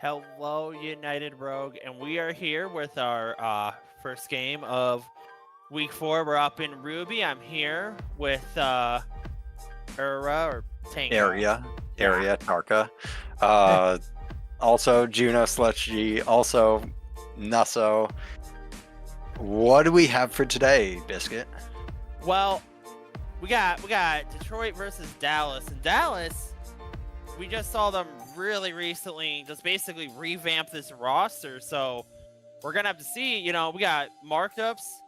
Hello, United Rogue, and we are here with our first game of Week 4. We're up in Ruby. I'm here with Ura or Tango. Area Tarka. Also Juno Sledgy, also Nusso. What do we have for today, Biscuit? Well, we got Detroit versus Dallas, and Dallas, we just saw them really recently just basically revamp this roster, so we're gonna have to see. We got Marked Up's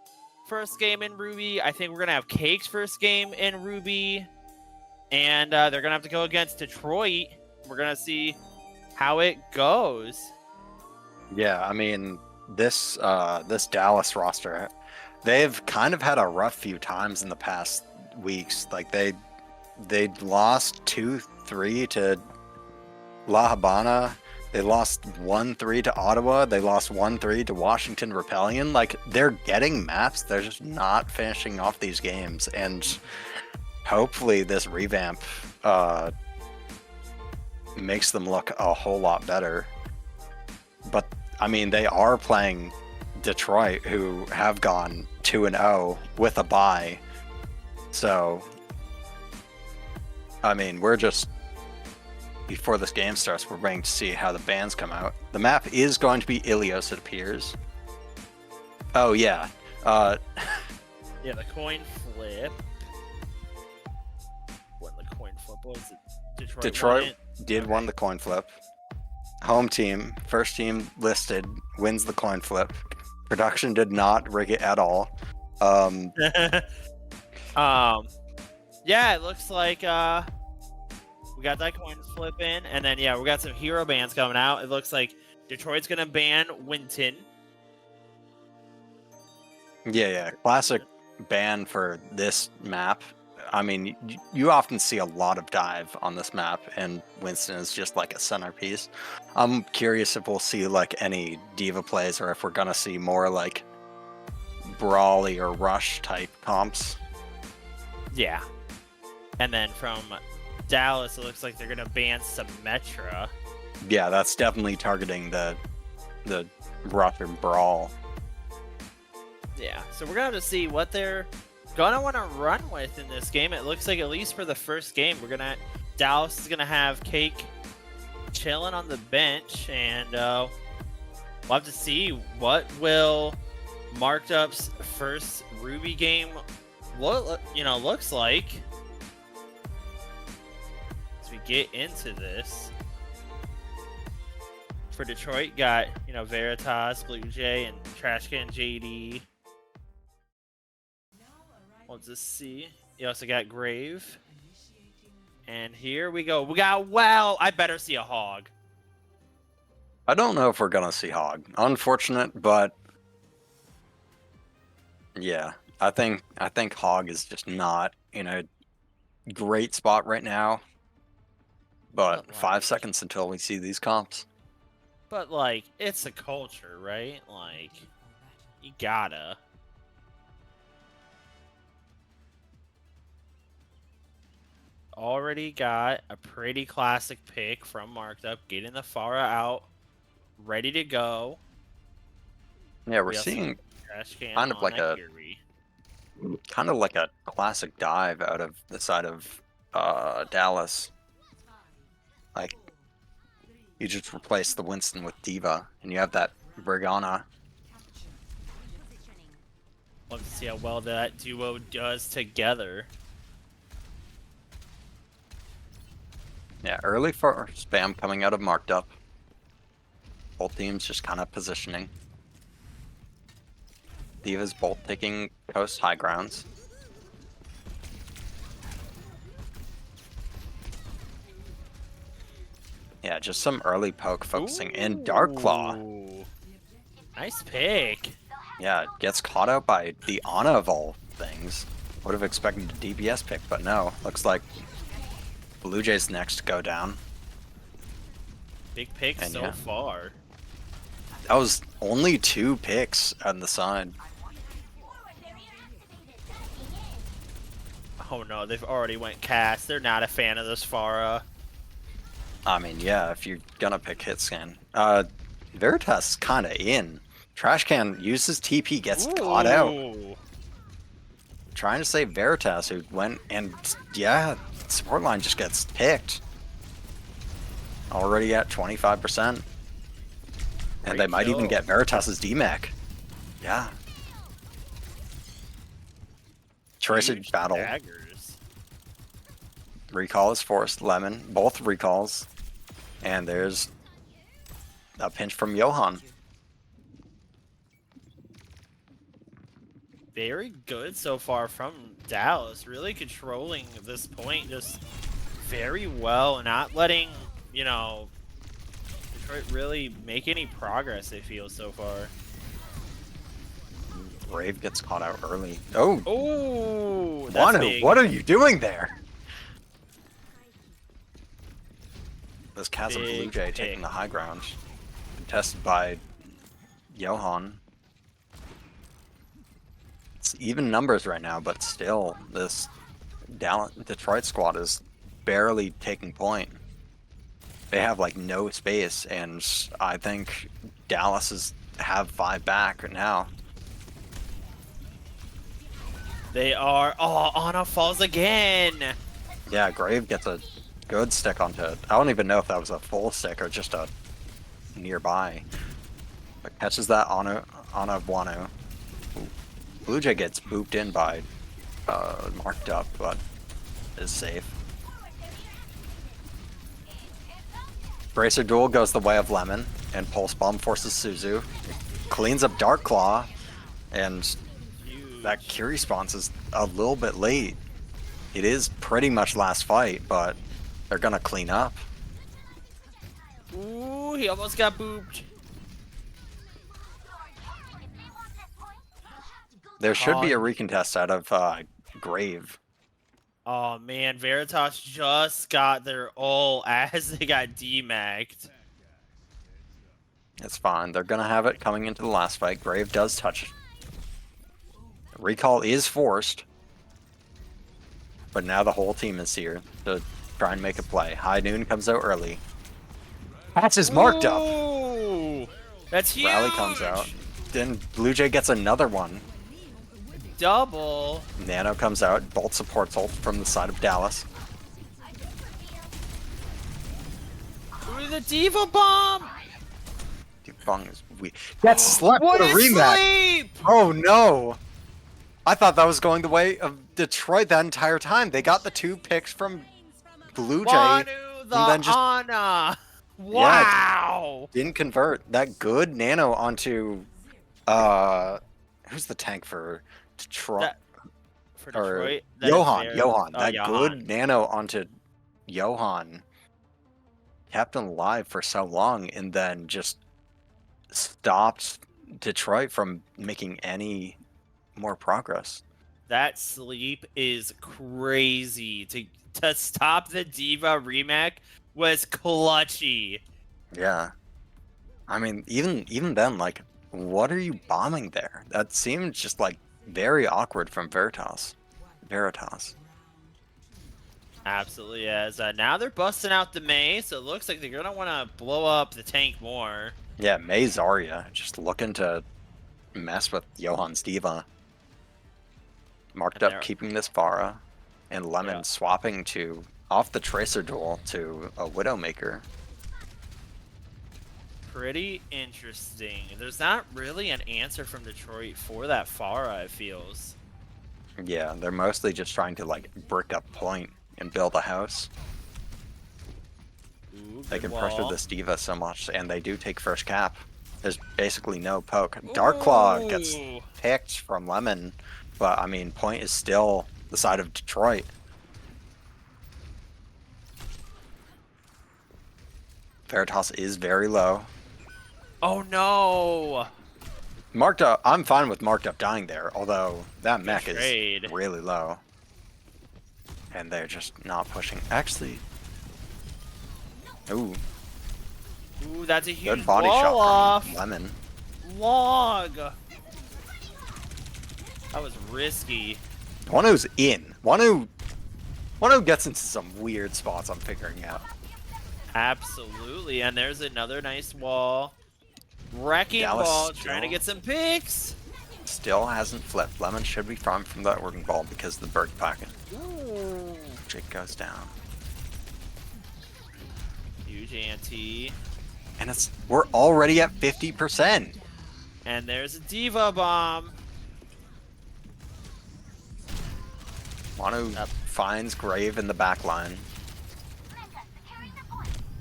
first game in Ruby. I think we're gonna have Cake's first game in Ruby, and they're gonna have to go against Detroit. We're gonna see how it goes. Yeah, I mean this Dallas roster, they've kind of had a rough few times in the past weeks. Like they lost 2-3 to La Habana. They lost 1-3 to Ottawa. They lost 1-3 to Washington Rebellion. Like, they're getting maps. They're just not finishing off these games. And hopefully this revamp makes them look a whole lot better. But, I mean, they are playing Detroit, who have gone 2-0 with a bye. So, I mean, we're just... Before this game starts, we're waiting to see how the bans come out. The map is going to be Ilios, it appears. Oh, yeah. Yeah, the coin flip. What the coin flip was? Detroit did won the coin flip. Home team, first team listed, wins the coin flip. Production did not rig it at all. Yeah, it looks like we got that coin flip in, and then we got some hero bans coming out. It looks like Detroit's gonna ban Winton. Yeah, classic ban for this map. I mean, you often see a lot of dive on this map, and Winston is just like a centerpiece. I'm curious if we'll see like any diva plays, or if we're gonna see more like brawly or rush type comps. Yeah, and then from Dallas, it looks like they're gonna ban Symmetra. Yeah, that's definitely targeting the rush and brawl. Yeah, so we're gonna have to see what they're gonna want to run with in this game. It looks like at least for the first game, Dallas is gonna have Cake chilling on the bench, and we'll have to see what will Marked Up's first Ruby game looks like. We get into this. For Detroit, got Veritas, Blue Jay, and Trashcan JD. We'll just see. You also got Grave. And here we go. We got I better see a Hog. I don't know if we're gonna see Hog. Unfortunate, but yeah, I think Hog is just not in a great spot right now. But 5 seconds until we see these comps. But, like, it's a culture, right? Like, you gotta. Already got a pretty classic pick from Marked Up, getting the Pharah out, ready to go. Yeah, we're seeing kind of like a classic dive out of the side of Dallas. Like, you just replace the Winston with Diva, and you have that Brigana. Love to see how well that duo does together. Yeah, early for spam coming out of Marked Up. Both teams just kind of positioning. Diva's both taking coast high grounds. Yeah, just some early poke focusing in Dark Claw. Nice pick. Yeah, gets caught out by the Ana of all things. Would have expected a DPS pick, but no. Looks like Blue Jay's next to go down. Big pick and so far. That was only 2 picks on the side. Oh no, they've already went cast. They're not a fan of this Pharah. I mean, yeah, if you're gonna pick Hitscan. Veritas kind of in. Trash Can uses TP, gets caught out. Ooh. Trying to save Veritas, who went and, yeah, support line just gets picked. Already at 25%. And they might even get Veritas's DMAC. Yeah. Tracer Huge battle. daggers. Recall is forced. Lemon. Both recalls. And there's a pinch from Johan. Very good so far from Dallas. Really controlling this point just very well. Not letting, you know, Detroit really make any progress, I feel, so far. Brave gets caught out early. Oh! Oh, that's Wanu, big. what are you doing there? This Chasm Blue Jay Big taking the pick. high ground. Contested by Johan. It's even numbers right now, but still, this Detroit squad is barely taking point. They have like no space, and I think Dallas have 5 back now. They are. Oh, Ana falls again. Yeah, Grave gets a good stick onto it. I don't even know if that was a full stick or just a nearby. But catches that on a Wano. Blue Jay gets booped in by Marked Up, but is safe. Bracer Duel goes the way of Lemon, and Pulse Bomb forces Suzu. Cleans up Dark Claw, and that Q response is a little bit late. It is pretty much last fight, but they're gonna clean up. Ooh, he almost got booped. There should be a Oh. recontest out of Grave. Oh man, Veritas just got their ult as they got demagged. It's fine. They're gonna have it coming into the last fight. Grave does touch it. Recall is forced. But now the whole team is here to try and make a play. High Noon comes out early. Catches Marked Up. Ooh, that's huge. Rally comes out. Then Blue Jay gets another one. Double. Nano comes out. Bolt supports ult from the side of Dallas. Ooh, the Diva Bomb. Bong is weak. That's slept What with a is rematch. sleep? Oh no! I thought that was going the way of Detroit that entire time. They got the 2 picks from Blue Jay. Wanu the and then just Ana. Wow. didn't convert. That good nano onto who's the tank for Detroit? For Or Detroit. that is Johan. fair. Johan. Oh, That Johan. good nano onto Johan kept him alive for so long and then just stopped Detroit from making any more progress. That sleep is crazy. To stop the Diva remake was clutchy. Yeah. I mean, even then, like, what are you bombing there? That seemed just like very awkward from Veritas. Absolutely is. Now they're busting out the Mei, so it looks like they're gonna want to blow up the tank more. Yeah, Mei Zarya just looking to mess with Johan's Diva. Marked And Up keeping this Pharah, and Lemon Yeah. swapping to off the Tracer duel to a Widowmaker. Pretty interesting. There's not really an answer from Detroit for that Pharah, it feels. Yeah, they're mostly just trying to like brick up point and build a house. Ooh, They good can pressure wall. this Diva so much, and they do take first cap. There's basically no poke. Dark Claw gets Ooh. picked from Lemon, but I mean, point is still the side of Detroit. Veritas is very low. Oh no! Marked Up, I'm fine with Marked Up dying there, although that mech is trade. really low. And they're just not pushing. Actually, ooh, Ooh, that's a huge good body wall shot off. from Lemon. Log. That was risky. Wanu's in. Wanu gets into some weird spots I'm figuring out. Absolutely, and there's another nice wall. Wrecking Dallas ball, trying to still- get some picks. Still hasn't flipped. Lemon should be farmed from that working ball because of the bird packet. Ooh. Jake goes down. Huge ante. And we're already at 50%. And there's a Diva Bomb. Wanu finds Grave in the back line.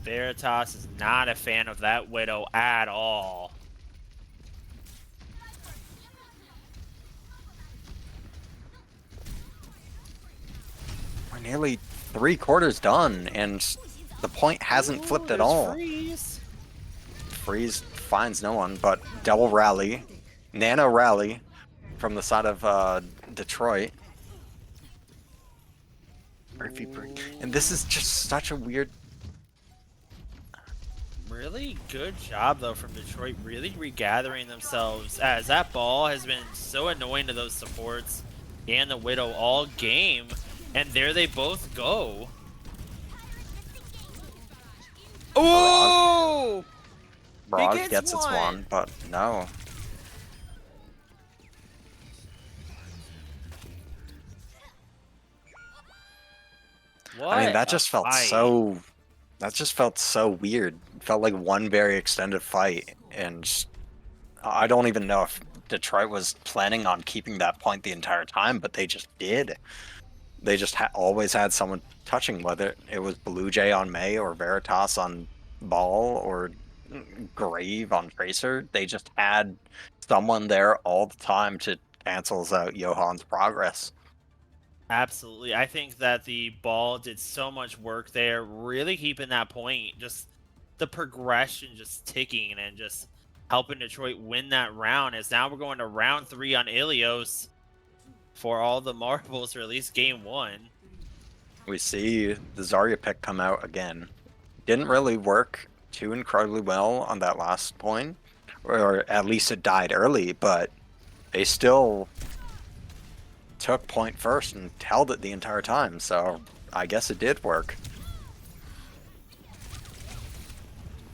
Veritas is not a fan of that Widow at all. We're nearly 3/4 done, and the point hasn't flipped at There's all. Freeze. Freeze finds no one, but double rally. Nano rally from the side of Detroit. And this is just such a weird... Really good job, though, from Detroit, really regathering themselves, as that ball has been so annoying to those supports and the Widow all game, and there they both go. Oh! Barrage gets its one, but no. What I mean, that a just felt fight. so... That just felt so weird. It felt like one very extended fight, and I don't even know if Detroit was planning on keeping that point the entire time, but they just did. They just always had someone touching, whether it was Blue Jay on May or Veritas on Ball or Grave on Tracer. They just had someone there all the time to cancel out Johan's progress. Absolutely. I think that the ball did so much work there, really keeping that point, just the progression just ticking and just helping Detroit win that round. As now we're going to round 3 on Ilios for all the marbles, or at least game 1. We see the Zarya pick come out again. Didn't really work too incredibly well on that last point, or at least it died early, but they still took point first and held it the entire time, so I guess it did work.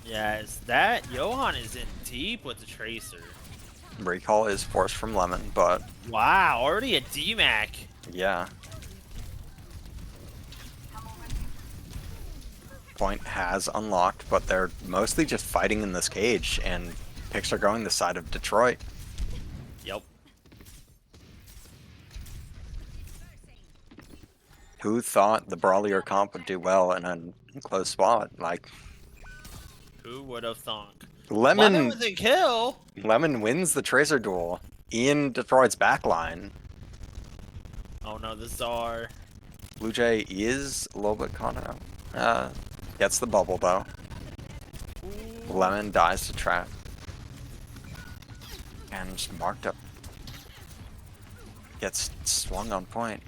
Yes, that Johan is in deep with the Tracer. Recall is forced from Lemon, but Wow, already a DMAC. yeah. Point has unlocked, but they're mostly just fighting in this cage, and picks are going the side of Detroit. Yep. Who thought the Brawlier comp would do well in a close spot? Like, Who would have thunk? Lemon with a kill. Lemon wins the Tracer duel in Detroit's backline. Oh no, the Czar. Blue Jay is a little bit caught out. Gets the bubble though. Lemon dies to trap. And marked up. Gets swung on point.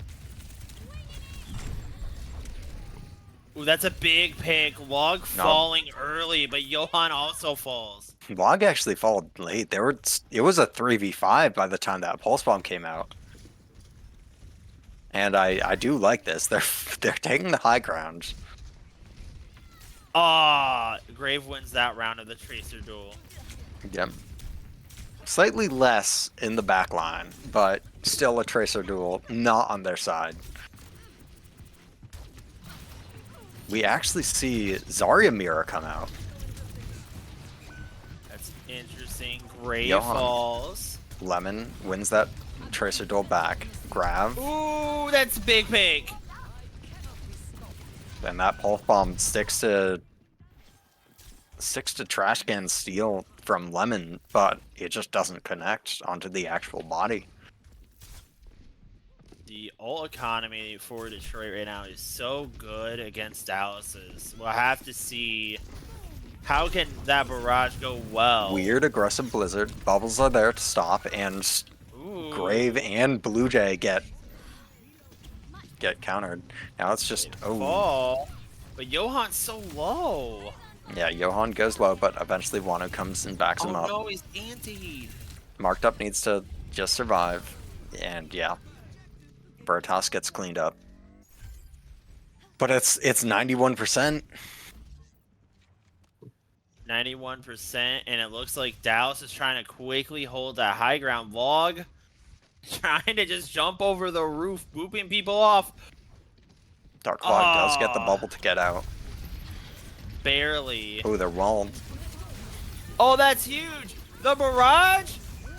Ooh, that's a big pick. Log falling early, but Johan also falls. Log actually followed late. It was a 3v5 by the time that pulse bomb came out. And I do like this. They're taking the high ground. Grave wins that round of the Tracer duel. Yep. Slightly less in the back line, but still a Tracer duel, not on their side. We actually see Zarya Mira come out. That's interesting. Grave Johan. falls. Lemon wins that Tracer duel back. Grav. Ooh, that's a big pick. And that pulse bomb sticks to trash can steal from Lemon, but it just doesn't connect onto the actual body. The ult economy for Detroit right now is so good against Dallas's. We'll have to see how can that barrage go well. Weird aggressive blizzard. Bubbles are there to stop, and Ooh. Grave and Blue Jay get countered. Now it's just Fall. But Johan's so low. Yeah, Johan goes low, but eventually Wano comes and backs him Oh up. no, he's antied. Marked up needs to just survive, and yeah, Veritas gets cleaned up. But it's 91%. 91%, and it looks like Dallas is trying to quickly hold that high ground. Log trying to just jump over the roof, booping people off. Dark Log does get the bubble to get out. Barely. Oh, they're walled. Oh, that's huge. The barrage?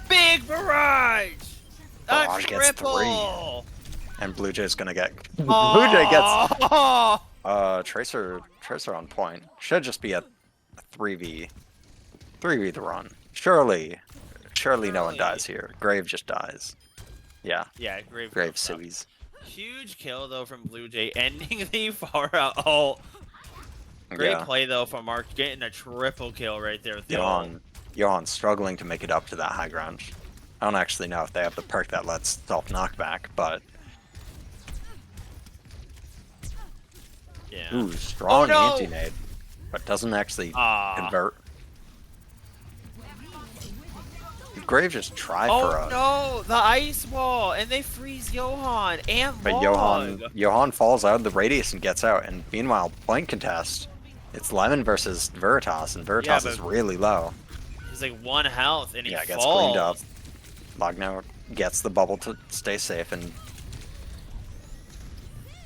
Big barrage. Barrage A gets triple. And Blue Jay's gonna get... Oh. Blue Jay gets... Tracer on point. Should just be a 3v. 3v the run. Surely no one dies here. Grave just dies. Yeah. Yeah, Grave sues. Huge kill though from Blue Jay, ending the far out ult. Great play though from Mark, getting a triple kill right there with the ult. Johan struggling to make it up to that high ground. I don't actually know if they have the perk that lets self knockback, but yeah. Ooh, strong anti-nade, but doesn't actually convert. Grave just tried for a... Oh no, the ice wall, and they freeze Johan and But Log. Johan falls out of the radius and gets out, and meanwhile, point contest. It's Lemon versus Veritas, and Veritas is really low. He's like 1 health, and he falls. Gets cleaned up. Log now gets the bubble to stay safe, and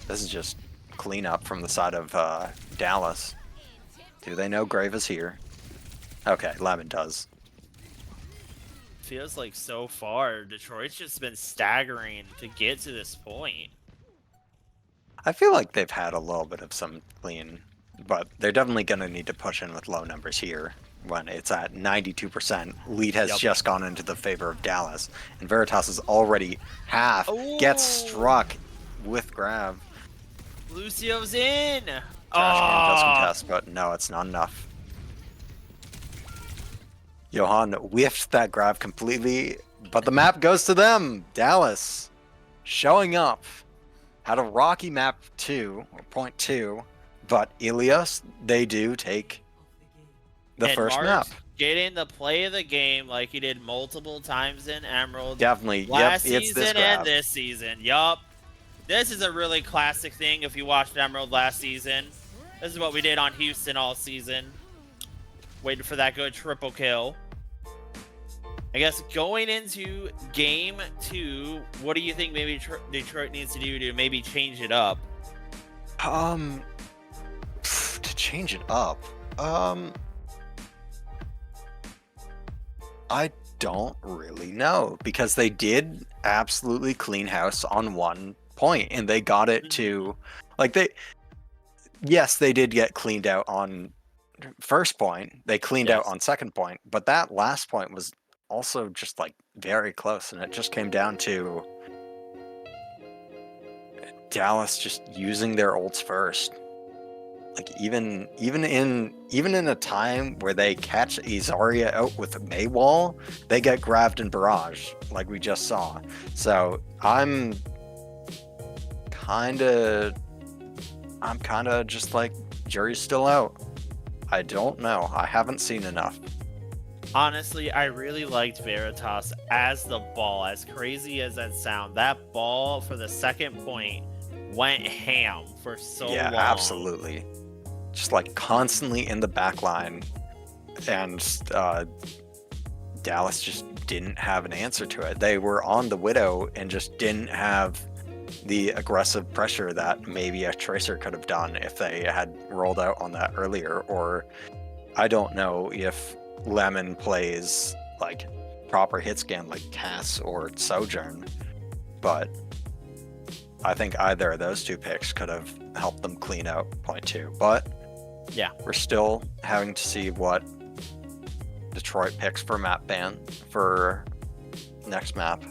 this is just cleanup from the side of Dallas. Do they know Grave is here? Okay, Lemon does. Feels like so far, Detroit's just been staggering to get to this point. I feel like they've had a little bit of some clean, but they're definitely going to need to push in with low numbers here when it's at 92%. Lead has just gone into the favor of Dallas, and Veritas is already half. Ooh. Gets struck with grab. Lucio's in. Trash can does contest, but no, it's not enough. Johan whiffed that grab completely, but the map goes to them. Dallas showing up. Had a rocky map 2, or point 2, but Ilios, they do take the first map. Getting the play of the game like he did multiple times in Emerald. Definitely. Last season it's this and this season. Yup. This is a really classic thing if you watched Emerald last season. This is what we did on Houston all season. Waiting for that good triple kill. I guess going into game 2, what do you think maybe Detroit needs to do to maybe change it up? To change it up, I don't really know, because they did absolutely clean house on 1 point, and they got it to, like, yes, they did get cleaned out on first point. They cleaned out on second point, but that last point was also just like very close, and it just came down to Dallas just using their ults first. Like even in a time where they catch a Zarya out with a Maywall, they get grabbed in barrage like we just saw. So I'm kind of just like, jury's still out. I don't know. I haven't seen enough. Honestly, I really liked Veritas as the ball. As crazy as that sound, that ball for the second point went ham for so long. Yeah, absolutely. Just like constantly in the back line, and Dallas just didn't have an answer to it. They were on the Widow and just didn't have the aggressive pressure that maybe a Tracer could have done if they had rolled out on that earlier. Or I don't know if Lemon plays like proper hit scan like Cass or Sojourn, but I think either of those 2 picks could have helped them clean out point 2. But yeah, we're still having to see what Detroit picks for map ban for next map.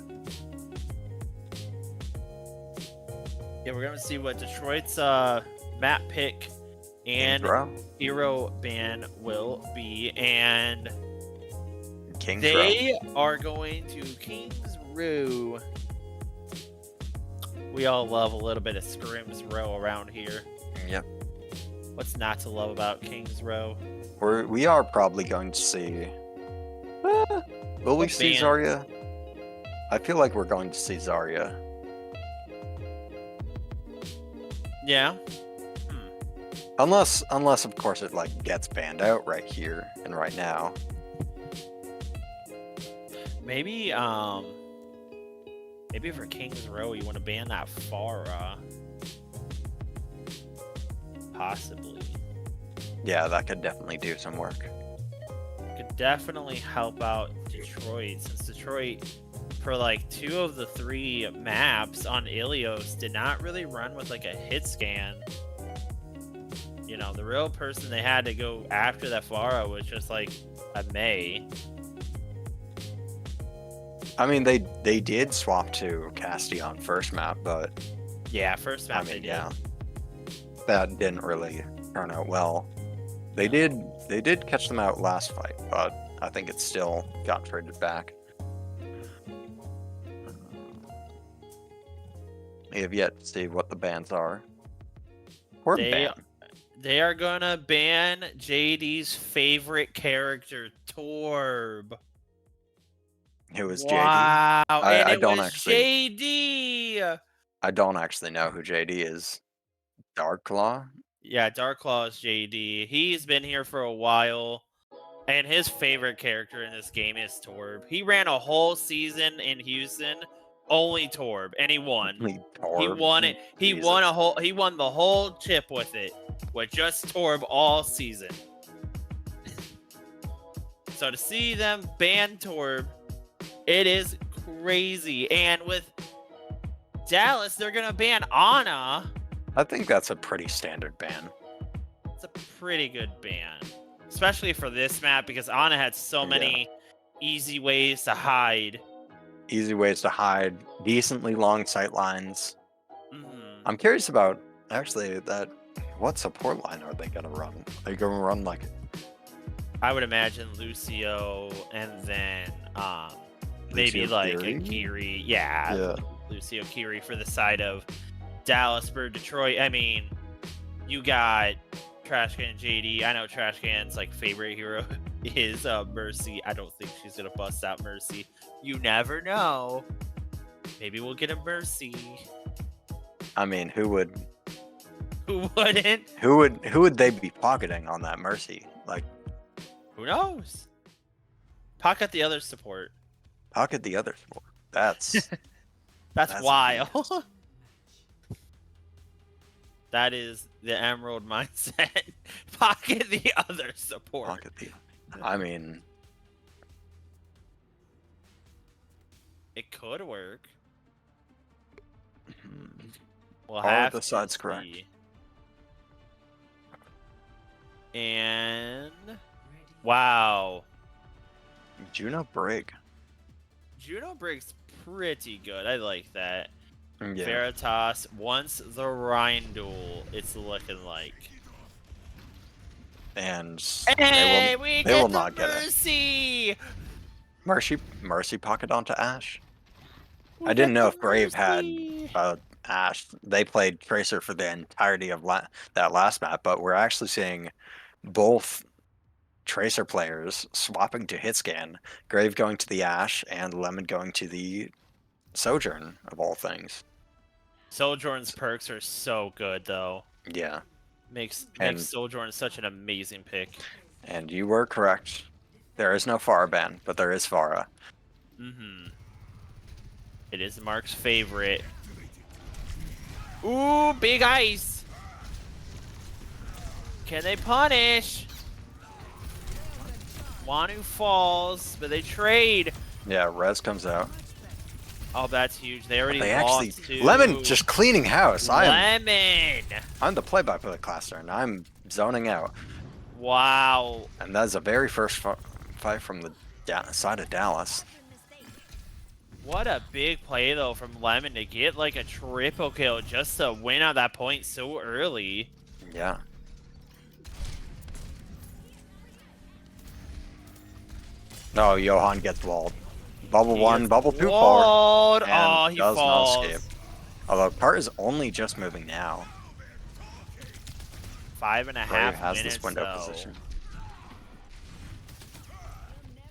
Yeah, we're gonna see what Detroit's map pick and hero ban will be, and they are going to King's Row. We all love a little bit of Scrims Row around here. Yep. What's not to love about King's Row? We are probably going to see... will we see Zarya? I feel like we're going to see Zarya. Yeah. Unless of course it like gets banned out right here and right now. Maybe maybe for King's Row you want to ban that Pharah. Possibly. Yeah, that could definitely do some work. Could definitely help out Detroit, since Detroit, for like 2 of the 3 maps on Ilios, did not really run with like a hit scan. You know, the real person they had to go after that Pharah was just like a Mei. I mean, they did swap to Castion first map, but Yeah, first map I they mean, did. yeah, that didn't really turn out well. They did catch them out last fight, but I think it still got traded back. We have yet to see what the bans are. Or ban. They are gonna ban JD's favorite character, Torb. Who is JD? Wow, and I it don't was actually. JD. I don't actually know who JD is. Darklaw? Yeah, Darklaw is JD. He's been here for a while, and his favorite character in this game is Torb. He ran a whole season in Houston, only Torb, and he won. He Torb? won it. He Jesus. won He won the whole chip with it, with just Torb all season. So to see them ban Torb, it is crazy. And with Dallas, they're gonna ban Ana. I think that's a pretty standard ban. It's a pretty good ban, especially for this map, because Ana had so many easy ways to hide. Easy ways to hide, decently long sight lines. Mhm. I'm curious about actually that. What support line are they gonna run? Are they gonna run like? I would imagine Lucio, and then maybe Lucio like Kiri? a Kiri. Yeah, Lucio Kiri for the side of Dallas for Detroit. I mean, you got Trashcan and JD. I know Trashcan's like favorite hero is Mercy. I don't think she's gonna bust out Mercy. You never know. Maybe we'll get a Mercy. I mean, who would Who wouldn't? who would they be pocketing on that Mercy? Like, Who knows? Pocket the other support. pocket the other support. That's That's wild. genius. That is the Emerald mindset. Pocket the other support. Pocket the. I mean, It could work. We'll all have of the to sides correct. see. And wow, Juno Brig. Juno Brig's pretty good. I like that. Yeah. Veritas, once the Rhindul, it's looking like. And Hey, they will not get it. Mercy. Mercy pocket onto Ashe. I didn't know if Brave had Ashe. They played Tracer for the entirety of that last map, but we're actually seeing both Tracer players swapping to Hitscan, Grave going to the Ashe, and Lemon going to the Sojourn, of all things. Sojourn's perks are so good, though. Yeah. Makes And- Sojourn such an amazing pick. And you were correct. There is no Pharah ban, but there is Pharah. Mm-hmm. It is Mark's favorite. Ooh, big ice. Can they punish? Wanu falls, but they trade. Yeah, Rez comes out. Oh, that's huge. They already They lost actually to Lemon just cleaning house. Lemon. I'm the play-by-play caster, and I'm zoning out. Wow. And that's the very first fight from the side of Dallas. What a big play, though, from Lemon to get like a triple kill just to win at that point so early. Yeah. No, Johan gets walled. Bubble He 1, gets bubble 2 walled. and Oh, he does falls. not escape. Although Part is only just moving now. 5.5 Brave has minutes, this window though. position.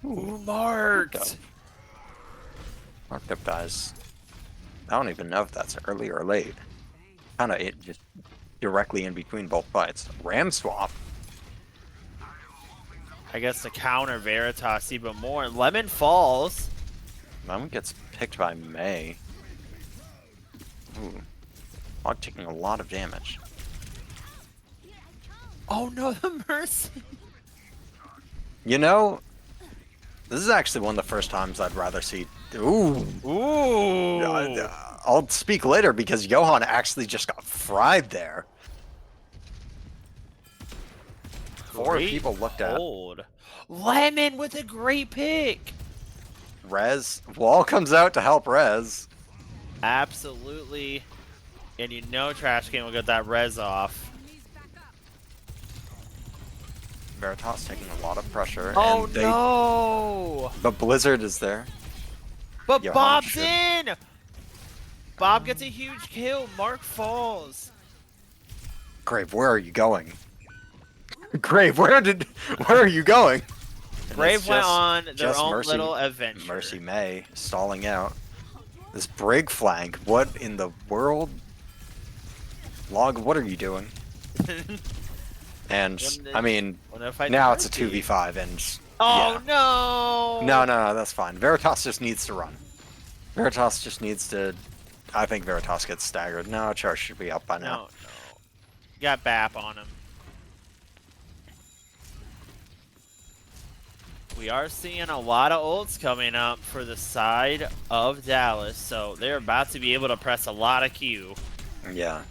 Ooh, marked. Marked up, guys. I don't even know if that's early or late. Kind of it just directly in between both fights. Ram swap. I guess to counter Veritas even more. Lemon falls. Lemon gets picked by May. Ooh. Hog taking a lot of damage. Oh no, the Mercy. You know, this is actually one of the first times I'd rather see. Ooh. Ooh. I'll speak later because Johan actually just got fried there. Four Great people looked at. hold. Lemon with a great pick. Rez. Wall comes out to help Rez. Absolutely. And you know Trash Can will get that res off. Veritas taking a lot of pressure. Oh and they, no! But Blizzard is there. But Johan Bob's should- in! Bob gets a huge kill. Mark falls. Grave, where are you going? Grave, where are you going? And Brave it's went just- on their just own Mercy- little adventure. Mercy May stalling out. This brig flank, what in the world? Log, what are you doing? And, I mean, now it's a 2v5 and... Oh yeah. no! No, that's fine. Veritas just needs to run. Veritas just needs to... I think Veritas gets staggered. No, Charge should be up by now. No. Got BAP on him. We are seeing a lot of ults coming up for the side of Dallas, so they're about to be able to press a lot of Q. Yeah.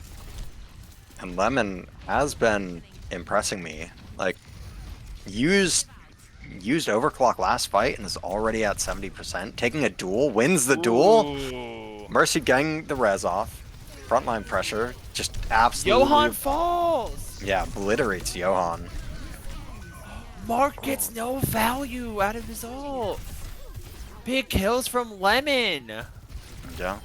And Lemon has been impressing me. Like, used Overclock last fight and is already at 70%. Taking a duel, wins the duel. Ooh. Mercy getting the res off. Frontline pressure, just absolutely... Johan falls! Yeah, obliterates Johan. Mark gets no value out of his ult. Big kills from Lemon. Yeah.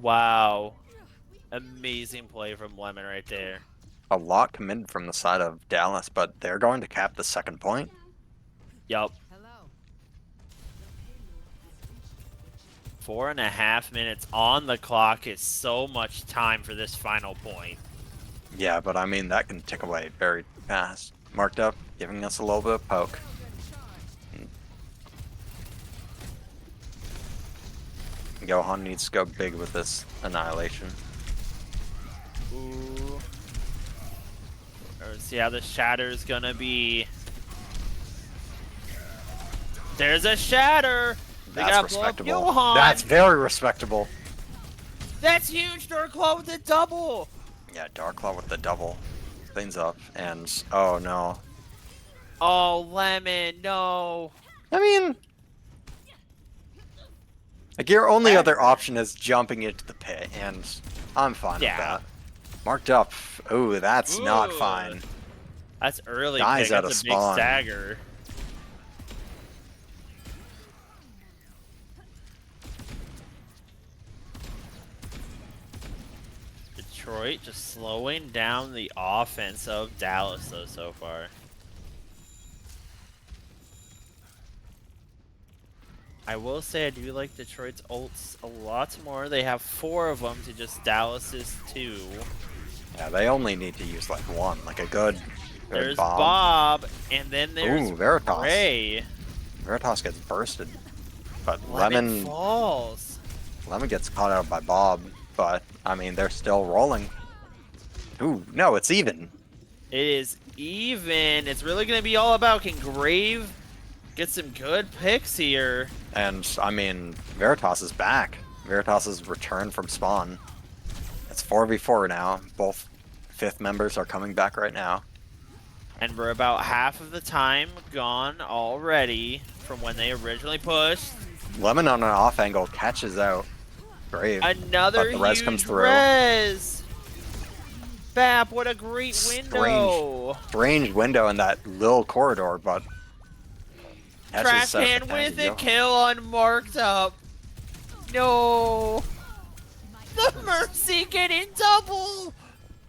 Wow. Amazing play from Lemon right there. A lot committed from the side of Dallas, but they're going to cap the second point. Yup. 4.5 minutes on the clock is so much time for this final point. Yeah, but I mean, that can tick away very fast. Marked up, giving us a little bit of poke. Johan needs to go big with this annihilation. Ooh. Let's see how the shatter's gonna be. There's a shatter! They That's gotta blow up respectable. Johan! That's very respectable. That's huge! Darklaw with the double! Yeah, Darklaw with the double. Things up, and oh no. Oh, Lemon, no. I mean, like your only other option is jumping into the pit, and I'm fine with that. Marked up. Ooh, that's not Ooh. fine. That's early Dies pick. out That's of a big spawn. stagger. Detroit just slowing down the offense of Dallas, though, so far. I will say I do like Detroit's ults a lot more. They have 4 of them to just Dallas's 2. Yeah, they only need to use like one, like a good There's bomb. Bob, and then there's Ooh, Veritas. Ray. Veritas gets bursted, but Lemon falls. Lemon gets caught out by Bob, but I mean they're still rolling. Ooh, no, it's even. It is even. It's really going to be all about can Grave get some good picks here. And I mean Veritas is back. Veritas has returned from spawn. It's 4v4 now. Both 5th members are coming back right now. And we're about half of the time gone already from when they originally pushed. Lemon on an off angle catches out Grave. Another but the res huge comes through. res. Bap, what a great window. Strange window in that little corridor, but Trash Can with a kill on Marked Up. No. The Mercy getting double.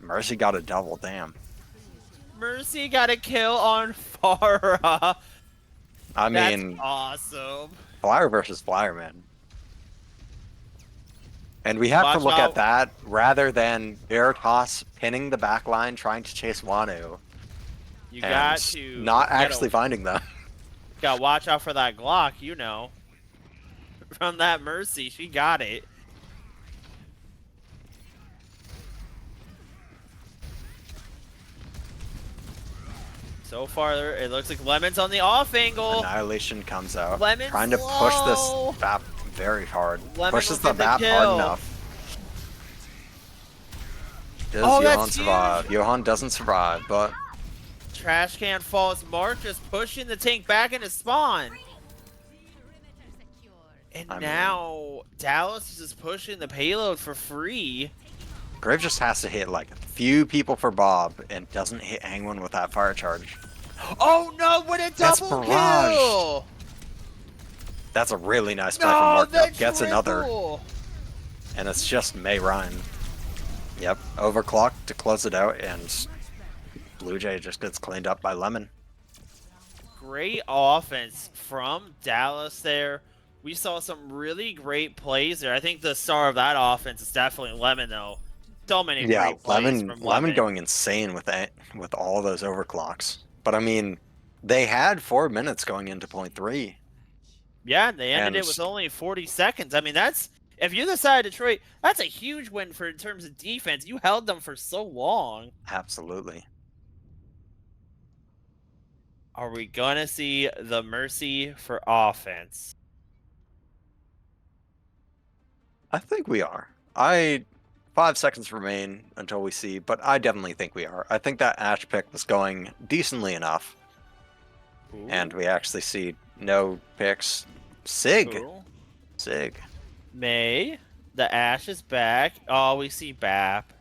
Mercy got a double, damn. Mercy got a kill on Farah. I That's mean, awesome. Flyer versus Flyer, man. And we have to Watch look out. at that rather than Veritas pinning the back line, trying to chase Wanu, You got and to not actually finding them. gotta watch out for that Glock, you know. From that Mercy, she got it. So far, it looks like Lemon's on the off angle. Annihilation comes out, Lemon's trying to push this low. map very hard. Lemon Pushes will the get the map hard kill. enough. Does Oh, Johan that's survive? huge. Johan doesn't survive, but Trash can falls. Mark just pushing the tank back into spawn. And I mean- now Dallas is just pushing the payload for free. Grave just has to hit like a few people for Bob and doesn't hit anyone with that fire charge. Oh no, what a That's double barraged. kill! That's a really nice play from No, Mark. the Gets another, triple. and it's just May Ryan. Yep, overclocked to close it out, and Blue Jay just gets cleaned up by Lemon. Great offense from Dallas there. We saw some really great plays there. I think the star of that offense is definitely Lemon, though. So many Yeah, great plays Lemon, from Lemon going insane with that, with all those overclocks. But I mean, they had 4 minutes going into point 3. Yeah, they ended And- it with only 40 seconds. I mean, that's if you're the side of Detroit, that's a huge win for in terms of defense. You held them for so long. Absolutely. Are we gonna see the Mercy for offense? I think we are. 5 seconds remain until we see, but I definitely think we are. I think that Ash pick was going decently enough, and we actually see no picks. Sig. Ooh. Sig. May, the Ash is back. Oh, we see Bap.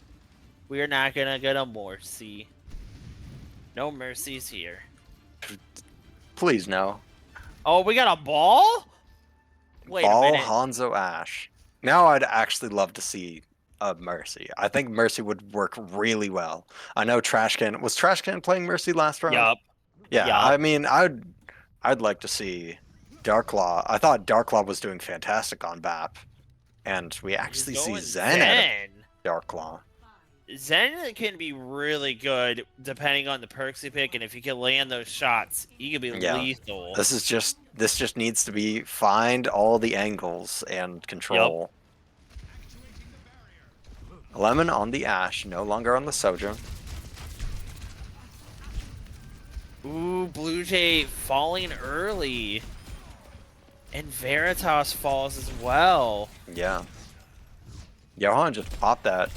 We are not gonna get a Mercy. No mercies here. Please no. Oh, we got a ball? Wait Ball a minute. Hanzo Ash. Now I'd actually love to see a Mercy. I think Mercy would work really well. I know Trashcan was Trashcan playing Mercy last round. Yup. Yeah, Yup. I mean, I'd like to see Darklaw. I thought Darklaw was doing fantastic on BAP, and we actually He's see going Zen at Darklaw. Zen can be really good depending on the perks you pick, and if you can land those shots, he can be Yeah. lethal. This just needs to be find all the angles and control. Lemon on the Ash, no longer on the Sojourn. Ooh, Blue Jay falling early. And Veritas falls as well. Yeah. Johan just popped that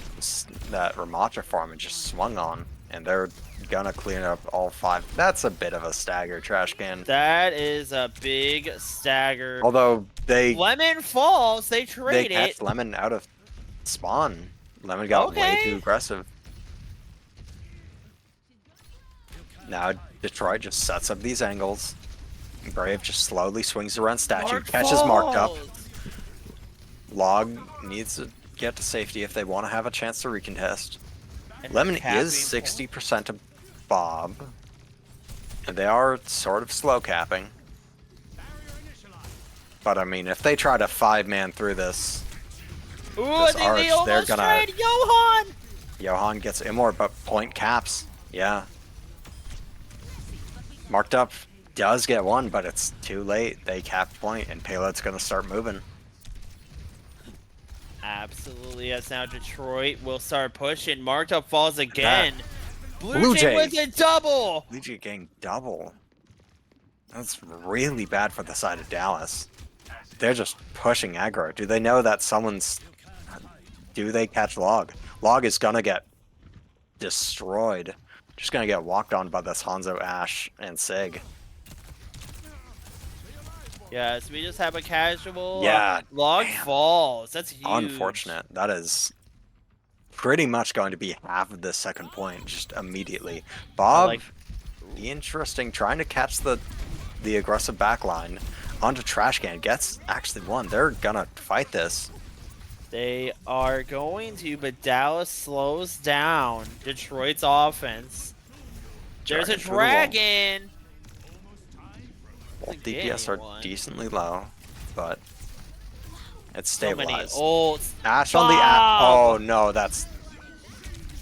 Ramatra farm and just swung on, and they're gonna clean up all 5. That's a bit of a stagger, trash can. That is a big stagger. Although they Lemon falls, they trade catch it. Lemon out of spawn. Lemon got way Okay. too aggressive. Now Detroit just sets up these angles. Brave just slowly swings around statue, Mark catches Marked up. falls. Log needs to get to safety if they want to have a chance to recontest. And Lemon capping is 60% to Bob, and they are sort of slow capping. But I mean, if they try to 5-man through this, Ooh, I this think arch, they they're almost gonna- trade Johan. Johan gets Immor, but point caps. Yeah. Marked up does get one, but it's too late. They capped point, and Payload's gonna start moving. Absolutely, as now Detroit will start pushing. Marked up falls again. Blue Blue Jay Jay. with a double. Luigi getting double. That's really bad for the side of Dallas. They're just pushing aggro. Do they know that someone's... Do they catch Log? Log is gonna get destroyed. Just gonna get walked on by this Hanzo, Ash, and Sig. Yes, we just have a casual Yeah, Log damn. falls. That's huge. Unfortunate. That is pretty much going to be half of the second point just immediately. Bob, interesting, trying to catch the aggressive backline onto Trashcan. Gets actually one. They're gonna fight this. They are going to, but Dallas slows down Detroit's offense. There's a Dragon through the wall. dragon. Both Doesn't get DPS are anyone. decently low, but It's So many stabilized. ults. Ash on the Bob! Oh no, that's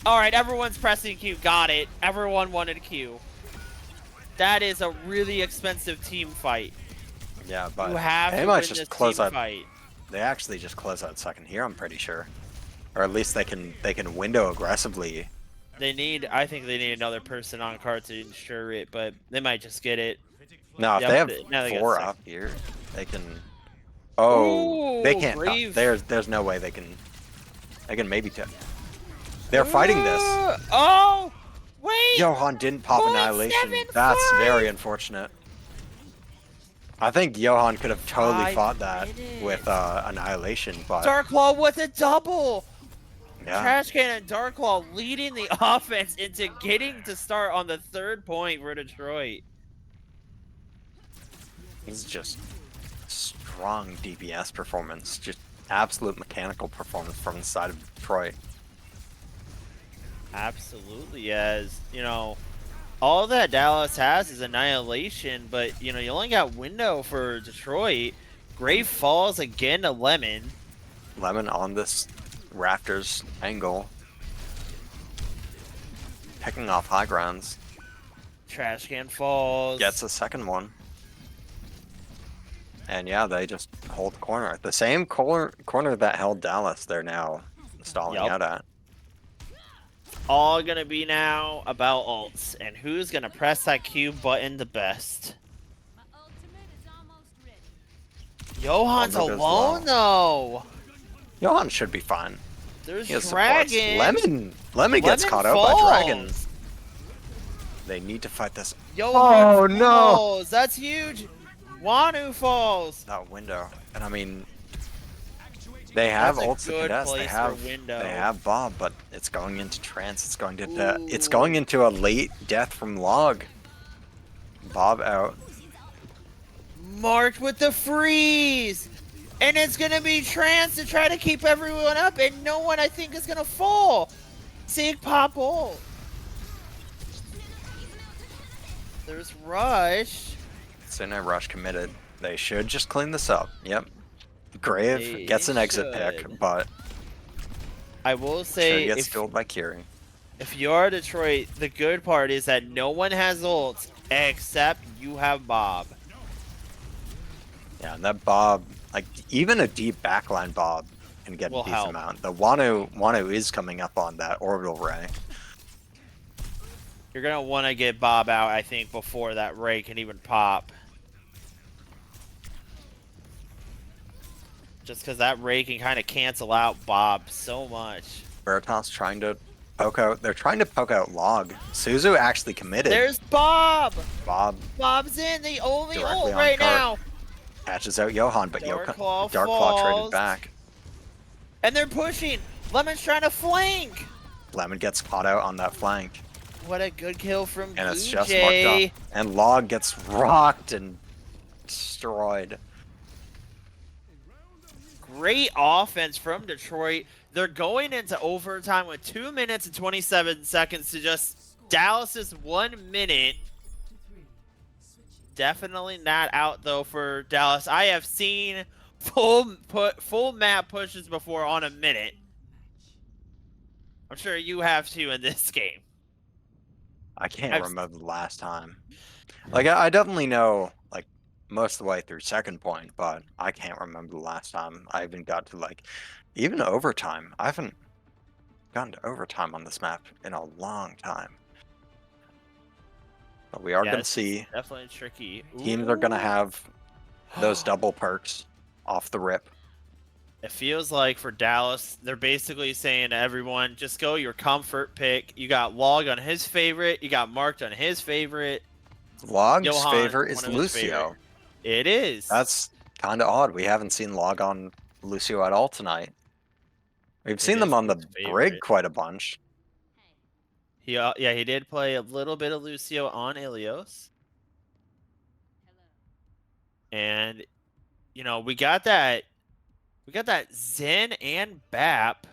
All right, everyone's pressing Q. Got it. Everyone wanted Q. That is a really expensive team fight. yeah, but You have they to might win just this close team out. fight. They actually just close out second here, I'm pretty sure. Or at least they can window aggressively. I think they need another person on card to ensure it, but they might just get it. No, if Yep, they have now they got 4 second. up here, they can. Oh, they Ooh, can't. Grave. There's no way they can. They can maybe. They're fighting this. Oh, wait. Johan didn't pop 0.75. Annihilation. That's very unfortunate. I think Johan could have totally 5 fought that minutes. with Annihilation, but Darklaw with a double. yeah, Trash Can and Darklaw leading the offense into getting to start on the 3rd point for Detroit. he's just strong DPS performance, just absolute mechanical performance from the side of Detroit. Absolutely, as you know, all that Dallas has is Annihilation, but you know, you only got window for Detroit. Grave falls again to Lemon. Lemon on this Raptors angle, picking off high grounds. Trash Can falls. Gets a second one. And yeah, they just hold the corner. The same corner that held Dallas, they're now stalling out at. All gonna be now about ults and who's gonna press that Q button the best. Johan's alone though. Johan should be fine. There's He has Dragon. Lemon gets caught out by Dragon. They need to fight this. Johan falls. That's huge. Wanu falls. That window. And I mean, they have That's a ults to good contest. place for window. They have Bob, but it's going into trance. It's going into a late death from Log. Bob out. Marked with the freeze. And it's gonna be trance to try to keep everyone up, and no one I think is gonna fall. Sig pop ult. There's Rush. Sinner Rush committed. They should just clean this up. Yep. Grave gets an exit pick, but I will say gets killed by Curing. If you're Detroit, the good part is that no one has ults except you have Bob. Yeah, and that Bob, like even a deep backline Bob can get a decent amount. The Wanu is coming up on that orbital ray. You're gonna want to get Bob out, I think, before that ray can even pop. Just because that ray can kind of cancel out Bob so much. Veritas trying to poke out. They're trying to poke out Log. Suzu actually committed. There's Bob. Bob's in the only ult right now. Catches out Johan, but Darklaw Darklaw traded back. And they're pushing. Lemon's trying to flank. Lemon gets caught out on that flank. What a good kill from And it's DJ. just marked up. And Log gets rocked and destroyed. Great offense from Detroit. They're going into overtime with 2 minutes and 27 seconds to just Dallas's 1 minute. Definitely not out though for Dallas. I have seen full map pushes before on a minute. I'm sure you have too in this game. I can't remember the last time. Like I definitely know like most of the way through second point, but I can't remember the last time I even got to like even overtime. I haven't gotten to overtime on this map in a long time. But we are going to see definitely tricky. Teams are going to have those double perks off the rip. It feels like for Dallas, they're basically saying to everyone, just go your comfort pick. You got Log on his favorite. You got Marked on his favorite. Log's favorite is Lucio. It is. That's kind of odd. We haven't seen Log on Lucio at all tonight. We've seen them on the Brig quite a bunch. He did play a little bit of Lucio on Ilios. And, you know, we got that Zen and Bap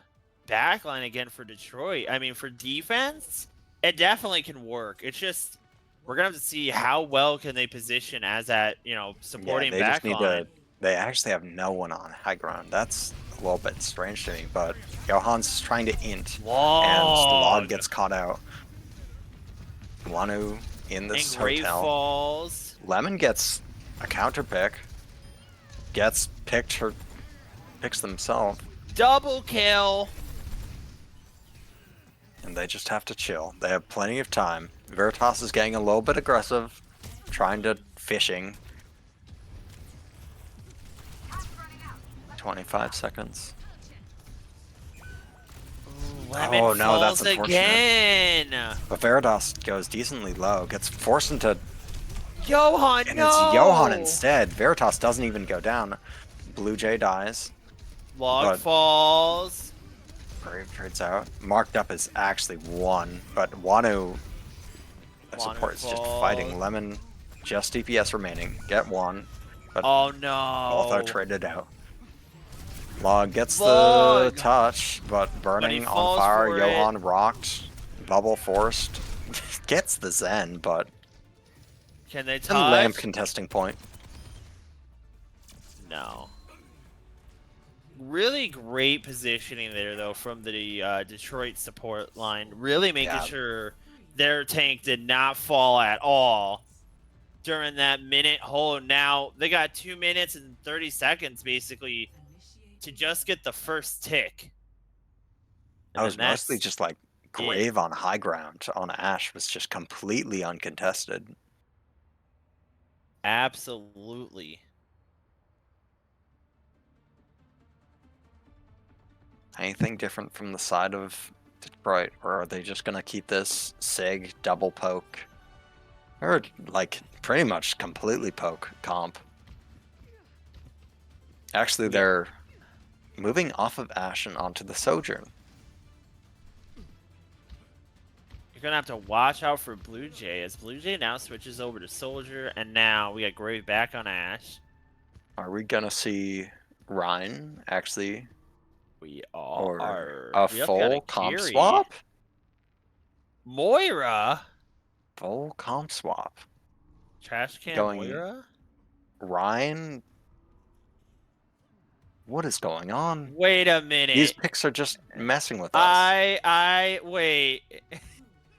backline again for Detroit. I mean, for defense, it definitely can work. It's just we're gonna have to see how well can they position as that, you know, supporting backline. They actually have no one on high ground. That's a little bit strange to me, but Johan's trying to int, and Log gets caught out. Wanu in this And Great hotel. Falls. Lemon gets a counter pick. Gets picks themselves. Double kill. And they just have to chill. They have plenty of time. Veritas is getting a little bit aggressive, trying to fishing. 25 seconds. Lemon Oh, no, falls that's unfortunate. again. But Veritas goes decently low, gets forced into, Johan, and no. it's Johan instead. Veritas doesn't even go down. Blue Jay dies. Log but- falls. Brave trades out. Marked up is actually 1, but Wanu, the Wanu support is just falls. fighting. Lemon, just DPS remaining. Get 1, but Oh no. also traded out. Log gets Log. the touch, but burning on falls fire. for Johan rocked, bubble forced, gets the Zen, but Can they and touch? Lamp contesting point. No. Really great positioning there, though, from the Detroit support line. Really making Yeah. sure their tank did not fall at all during that minute hold. Now, they got 2 minutes and 30 seconds, basically, to just get the first tick. I And was then mostly that's just like Grave on high ground on Ash was just completely uncontested. absolutely. Anything different from the side of Detroit, or are they just gonna keep this Sig double poke? Or like pretty much completely poke comp. Actually, they're moving off of Ash and onto the Sojourn. You're going to have to watch out for Blue Jay, as Blue Jay now switches over to Soldier, and now we got Grave back on Ash. Are we gonna see Ryan actually, We all or are. a We also got full comp Kiri. swap? Moira? Full comp swap. Trash can Going- Moira? Ryan, what is going on? Wait a minute. These picks are just messing with us. Wait.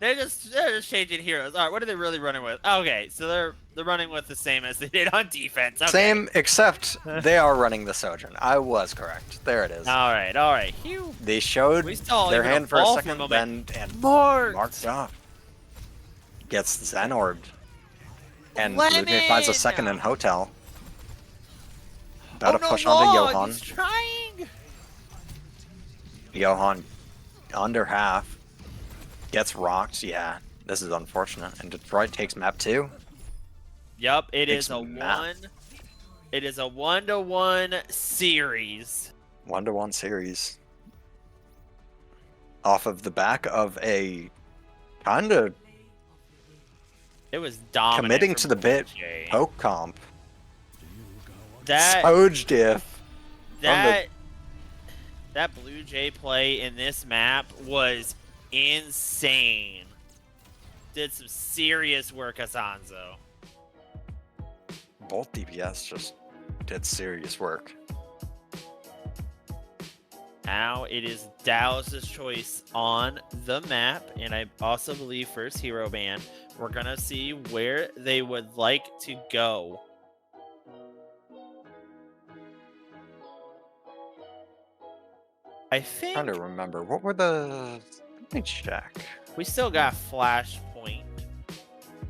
they're just changing heroes. All right, what are they really running with? Okay, so they're running with the same as they did on defense. Okay. Same, except they are running the Sojourn. I was correct. There it is. All right. Phew. They showed We saw their even hand for a ball second, a then moment. and Marked. marked up. Gets Zen orbed. And Blue Jay finds a Lemon! second in Hotel. About to no, push onto Log, Johan. He's trying. Johan under half. Gets rocked. Yeah, this is unfortunate. And Detroit takes map 2. Yep, it Takes is a map. 1. It is a 1-to-1 series. 1-to-1 series. Off of the back of a kind of It was dominant. committing from to the Blue bit Jay. poke comp. That Soj diff. that Blue Jay play in this map was insane. Did some serious work, Azanzo. Both DPS just did serious work. Now it is Dallas's choice on the map, and I also believe first hero ban. We're gonna see where they would like to go. I think Trying to remember, what were the... Let me check. we still got Flashpoint.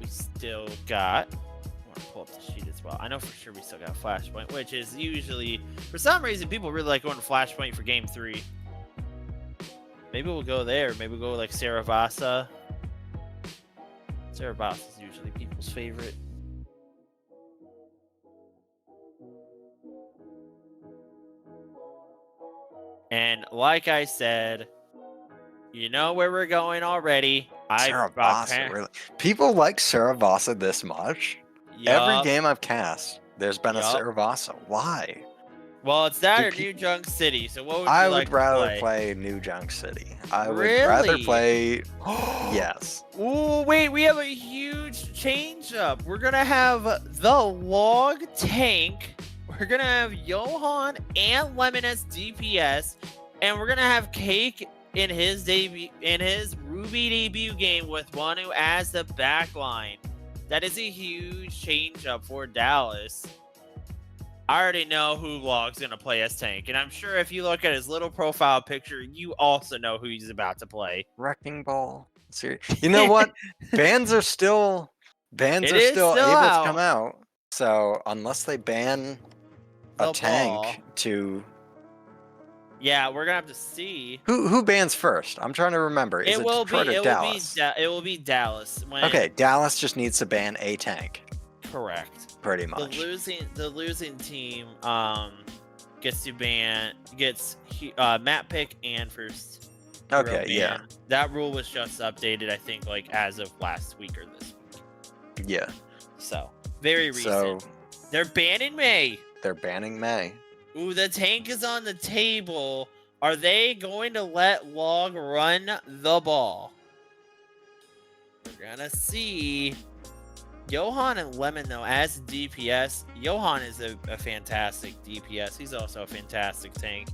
We still got. I want to pull up the sheet as well. I know for sure we still got Flashpoint, which is usually, for some reason, people really like going to Flashpoint for Game 3. Maybe we'll go there. Maybe we'll go like Saravasa. Saravasa is usually people's favorite. And like I said, you know where we're going already. Saravasa, really? People like Saravasa this much? Every Yup. game I've cast, there's been a Yup. Saravasa. Why? Well, it's that Do or pe- New Junk City. So what would you I like would rather to play New Junk City. I would rather Really? play... Yes. Ooh, wait, we have a huge change up. We're gonna have the log tank we're gonna have Johan and Lemon as DPS, and we're gonna have Cake in his Ruby debut game with Wanu as the backline. That is a huge change up for Dallas. I already know who Log's gonna play as tank, and I'm sure if you look at his little profile picture, you also know who he's about to play. Wrecking Ball. You know what? Bans are still able to come out. So unless they ban a tank to, yeah, we're gonna have to see who bans first. I'm trying to remember. Is it Detroit or Dallas? It will be Dallas. Okay, Dallas just needs to ban a tank. Correct. Pretty much. The losing team gets map pick and first. Okay, yeah. That rule was just updated, I think, like as of last week or this week. Yeah. So very recent. So they're banning May. They're banning May. Ooh, the tank is on the table. Are they going to let Log run the ball? We're gonna see. Johan and Lemon, though, as DPS, Johan is a fantastic DPS. He's also a fantastic tank.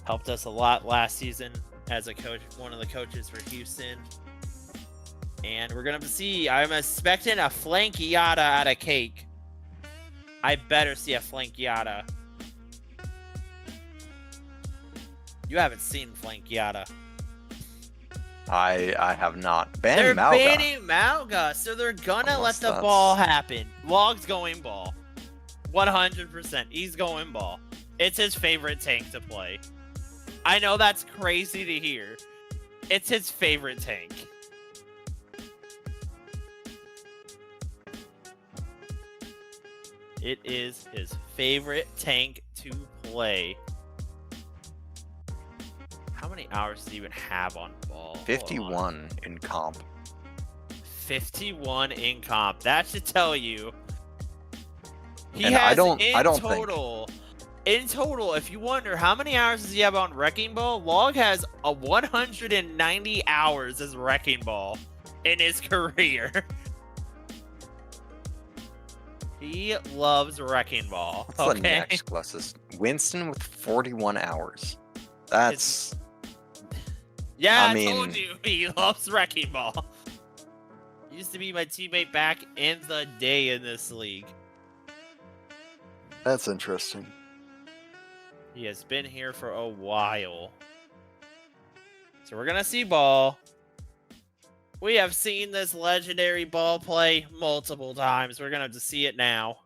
Helped us a lot last season as a coach, one of the coaches for Houston. And we're going to see, I'm expecting a flank Yada out of Cake. I better see a flank Yada. You haven't seen flank Yada. I have not. They're banning Malga, so they're gonna let the ball happen. Log's going ball. 100%. He's going ball. It's his favorite tank to play. I know that's crazy to hear. It's his favorite tank. It is his favorite tank to play. How many hours does he even have on ball? 51 in comp. 51 in comp. That should tell you. He and has in total, if you wonder how many hours does he have on Wrecking Ball, Log has a 190 hours as Wrecking Ball in his career. He loves Wrecking Ball. What's the next closest? Winston with 41 hours. That's... Yeah, I told you, he loves Wrecking Ball. He used to be my teammate back in the day in this league. That's interesting. He has been here for a while. So we're going to see Ball. We have seen this legendary Ball play multiple times. We're going to have to see it now.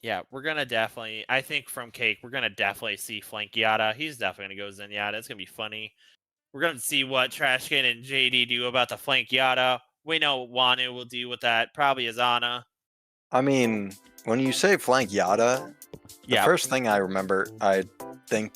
Yeah, we're going to definitely, I think from Cake, we're going to definitely see Flank Yada. He's definitely going to go Zen Yada. It's going to be funny. We're going to see what Trashkin and JD do about the Flank Yada. We know what Wanu will do with that. Probably Azana. I mean, when you say Flank Yada, the first thing I remember, I think,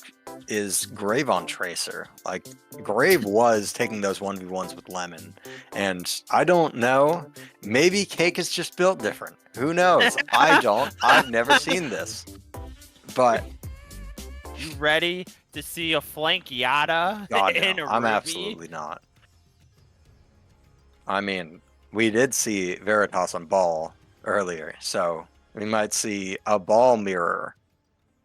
is Grave on Tracer. Like, Grave was taking those 1v1s with Lemon. And I don't know. Maybe Cake is just built different. Who knows? I don't. I've never seen this. But... You ready to see a Flank Yada? God, no. I'm absolutely not. I mean, we did see Veritas on Ball earlier, so we might see a Ball mirror.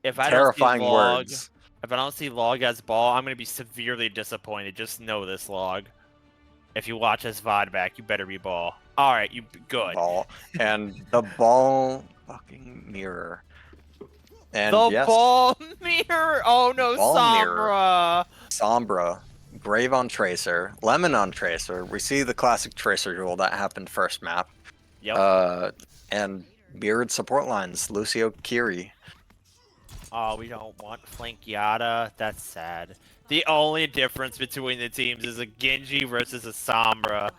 If I Terrifying don't see Log, words. If I don't see Log as Ball, I'm going to be severely disappointed. Just know this, Log. If you watch this VOD back, you better be Ball. All right, you good. Ball. And the Ball fucking mirror. And the Ball mirror. Oh no, Ball Sombra. Mirror. Sombra. Grave on Tracer. Lemon on Tracer. We see the classic Tracer duel that happened first map. Yep. And Beard support lines. Lucio Kiri. Oh, we don't want Flank Yada. That's sad. The only difference between the teams is a Genji versus a Sombra.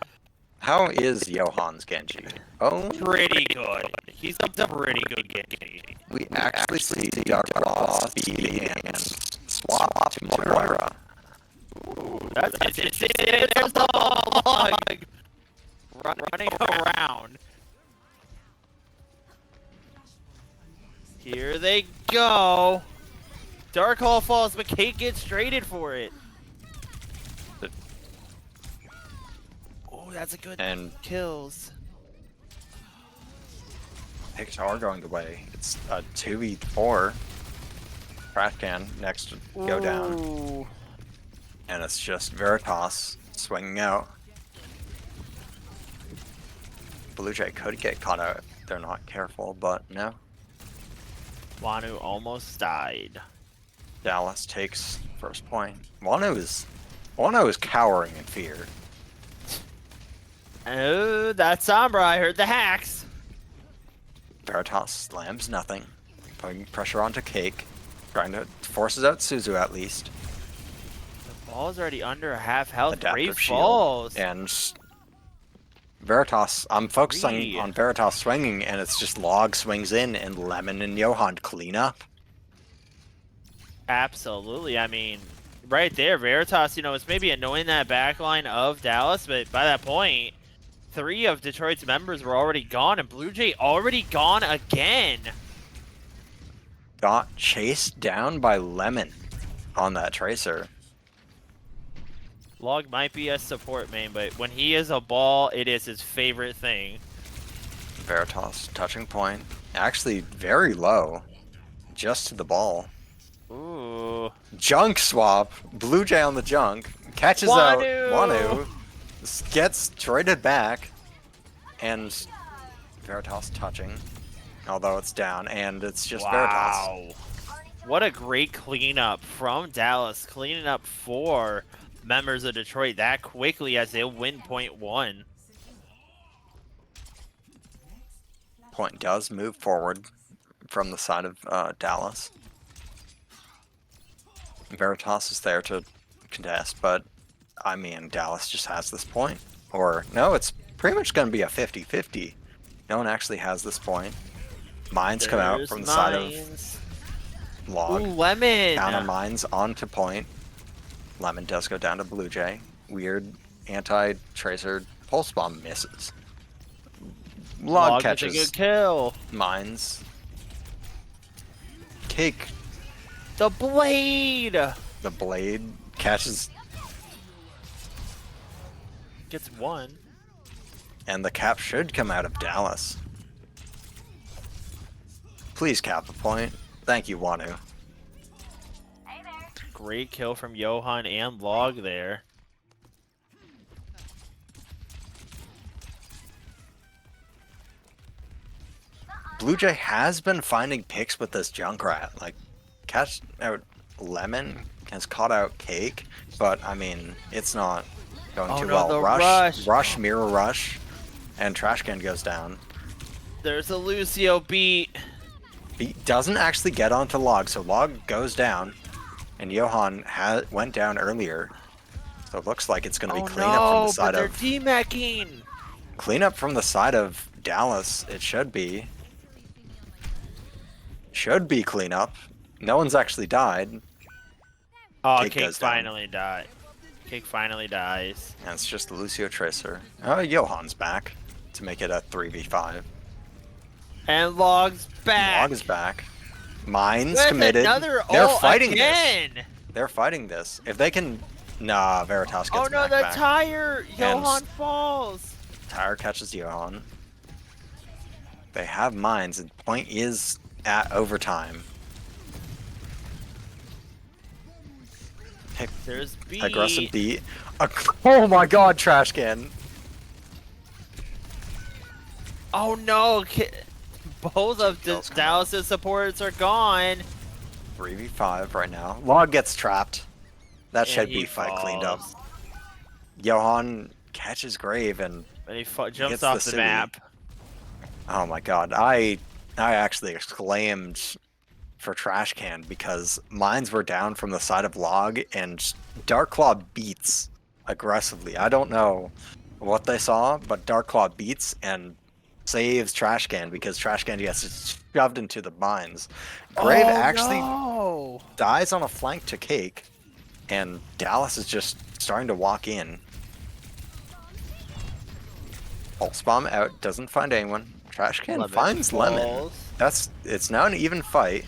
How is Johan's Genji? Oh, pretty good. He's up to pretty good Genji. We actually see Dark Claw speedy hands swap to Moira. Ooh, that's interesting. There's the Log running around. Here they go. Dark Hall falls, but Cake gets traded for it. Oh, that's a good And kills. picks are going the way. It's a 2v4. Trash can next to go down. Ooh. And it's just Veritas swinging out. Blue Jay could get caught out if they're not careful, but no. Wanu almost died. Dallas takes first point. Wano is cowering in fear. Oh, that Sombra, I heard the hacks. Veritas slams nothing, putting pressure onto Cake, trying to forces out Suzu at least. The ball's already under a half health. Adaptive Great shield. falls. And Veritas, I'm focusing Three. on Veritas swinging, and it's just Log swings in, and Lemon and Johan clean up. Absolutely. I mean, right there, Veritas, you know, it's maybe annoying that backline of Dallas, but by that point, 3 of Detroit's members were already gone, and Blue Jay already gone again. Got chased down by Lemon on that Tracer. Log might be a support main, but when he is a ball, it is his favorite thing. Veritas touching point. Actually very low. Just to the ball. Ooh. Junk swap. Blue Jay on the junk. Catches out Wanu. Gets traded back. And Veritas touching. Although it's down. And it's just Veritas. Wow. What a great cleanup from Dallas. Cleaning up 4 members of Detroit that quickly as they win point 1. Point does move forward from the side of Dallas. Veritas is there to contest, but I mean, Dallas just has this point. Or, no, it's pretty much going to be a 50-50. No one actually has this point. Mines come out from the side of Log. Ooh, Lemon! Counter mines onto point. Lemon does go down to Blue Jay. Weird anti-tracer pulse bomb misses. Log catches a good kill. mines. Cake. The blade The blade catches, gets 1. and the cap should come out of Dallas. Please cap a point. Thank you, Wanu. Great kill from Johan and Log there. Blue Jay has been finding picks with this Junkrat. Like, catch out Lemon, has caught out Cake, but I mean, it's not going too well. The Rush, mirror rush, and Trash Can goes down. There's a Lucio beat. He doesn't actually get onto Log, so Log goes down, and Johan went down earlier. So it looks like it's going to be cleanup from the side of... demecking. Cleanup from the side of Dallas, it should be. Should be cleanup. No one's actually died. Oh, Cake Cake goes down. finally died. Cake finally dies. And it's just Lucio Tracer. Oh, Johan's back to make it a 3v5. And Log's back. Log is back. Mines With committed. another They're ult fighting again. this. They're fighting this. If they can... Nah, Veritas gets Oh no, the back. tire! Johan falls! Tire catches Johan. They have mines, and point is at overtime. Pick There's B. aggressive beat. Oh my god, Trash Can. Oh no! Both of Kills come Dallas's supporters are gone. 3v5 right now. Log gets trapped. That And should he be fight cleaned up. falls. Johan catches Grave and And he hits jumps the off the city. map. oh my god, I actually exclaimed for Trash Can because mines were down from the side of Log and Dark Claw beats aggressively. I don't know what they saw, but Dark Claw beats and saves Trash Can because Trash Can gets shoved into the mines. Grave actually no. dies on a flank to Cake, and Dallas is just starting to walk in. Pulse Bomb out, doesn't find anyone. Trash Can finds Lemon. It's now an even fight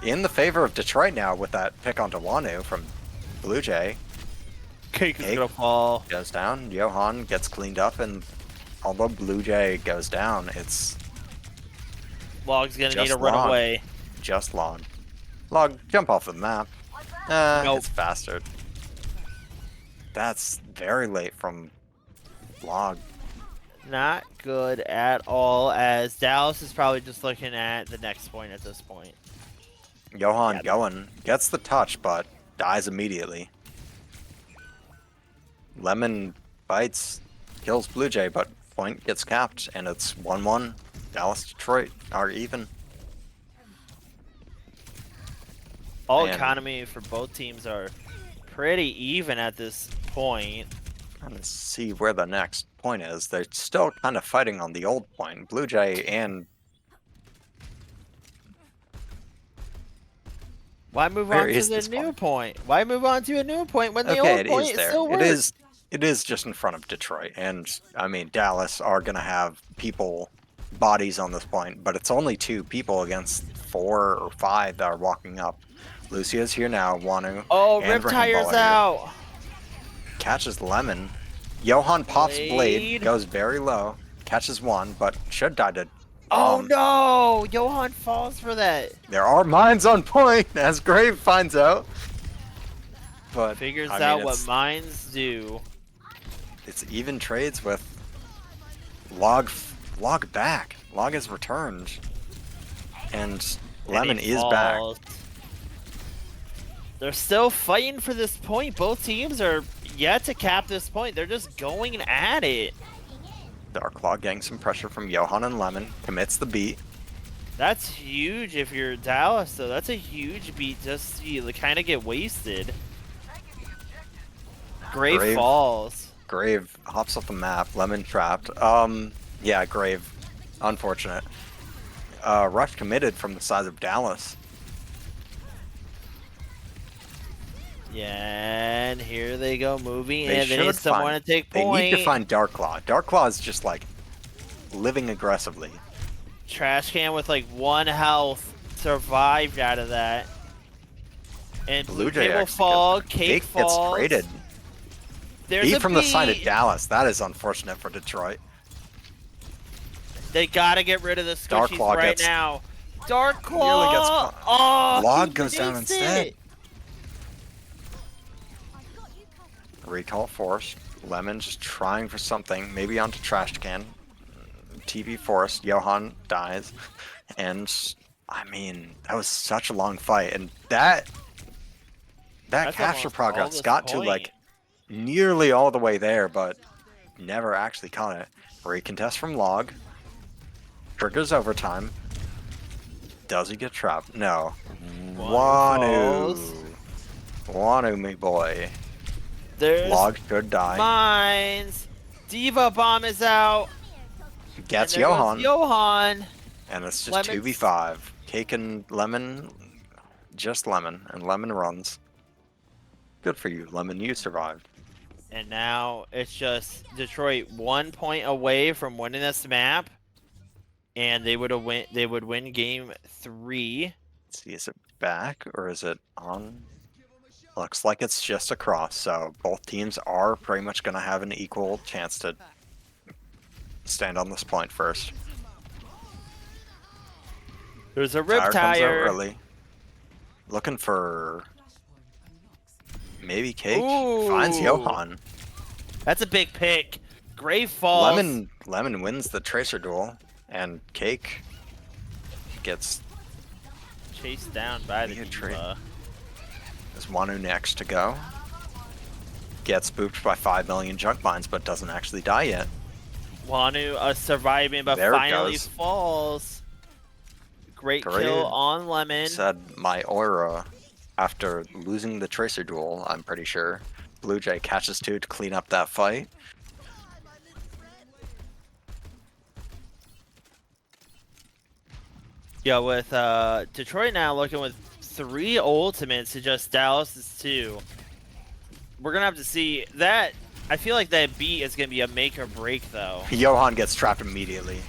in the favor of Detroit now with that pick onto Wanu from Blue Jay. Cake is Cake. gonna fall. Goes down. Johan gets cleaned up, and although Blue Jay goes down, it's Log's gonna need just to run Log. away. Just Log. Log, jump off the map. Nope. It's faster. That's very late from Log. Not good at all, as Dallas is probably just looking at the next point at this point. Johan Yeah. going, gets the touch, but dies immediately. Lemon bites, kills Blue Jay, but point gets capped, and it's 1-1. Dallas, Detroit are even. All Man. economy for both teams are pretty even at this point. Trying to see where the next point is. They're still kind of fighting on the old point. Blue Jay and Why move Where on to is the this new point? point? Why move on to a new point when the okay, old it point is is there. still It works? is just in front of Detroit, and I mean Dallas are gonna have people bodies on this point, but it's only 2 people against 4 or 5 that are walking up. Lucia's here now. Wanu. Oh, and Rip Tire's Rainbow are here. out. Catches Lemon. Johan pops Blade. Blade, goes very low, catches 1, but should die to. Oh no! Johan falls for that. There are mines on point, as Grave finds out. But Figures I mean, out what it's- mines do. It's even trades with Log back. Log has returned. And Lemon And he is back. falls. They're still fighting for this point. Both teams are yet to cap this point. They're just going at it. Darklaw getting some pressure from Johan and Lemon. Commits the beat. That's huge if you're Dallas, though. That's a huge beat just to kind of get wasted. Grave Grave. falls. Grave hops off the map. Lemon trapped. Yeah, Grave. Unfortunate. Rush committed from the side of Dallas. Yeah, and here they go moving They in. They need should someone find- to take They point. need to find Darklaw. Darklaw is just like living aggressively. Trash can with like 1 health survived out of that. And Blue Jay will actually fall. gets- Cake falls. gets traded. There's Beat a from the side of beat. Dallas. That is unfortunate for Detroit. They gotta get rid of the squishies Darklaw right gets- now. Darklaw. Nearly gets pu- Oh, Log he goes down makes instead. it. Recall forced. Lemon just trying for something. Maybe onto trash can. TV forced. Johan dies. And I mean, that was such a long fight. And that That's capture almost progress all this got to point. like nearly all the way there, but never actually caught it. Recontest from Log. Triggers overtime. Does he get trapped? No. Wanu. falls. Wanu, me boy. There's Log should die. mines. Diva bomb is out. Gets And there goes Johan. Johan. And it's just Lemon's- 2v5. Cake and Lemon. Just Lemon. And Lemon runs. Good for you, Lemon. You survived. And now it's just Detroit 1 point away from winning this map, and they would win game 3. Let's see, is it back or is it on? Looks like it's just across, so both teams are pretty much going to have an equal chance to stand on this point first. There's a rip Comes out tire. early. Looking for maybe Cake. Ooh. Finds Johan. That's a big pick. Grave falls. Lemon wins the Tracer duel, and Cake gets Chased down by the Be a trade. Diva. is Wanu next to go. Gets booped by 5 million junk mines, but doesn't actually die yet. Wanu surviving, but There it finally goes. falls. Great Great. kill on Lemon. Said my aura after losing the Tracer duel, I'm pretty sure. Blue Jay catches 2 to clean up that fight. Yeah, with Detroit now looking with 3 ultimates to just Dallas's 2. We're gonna have to see that. I feel like that beat is gonna be a make or break though. Johan gets trapped immediately.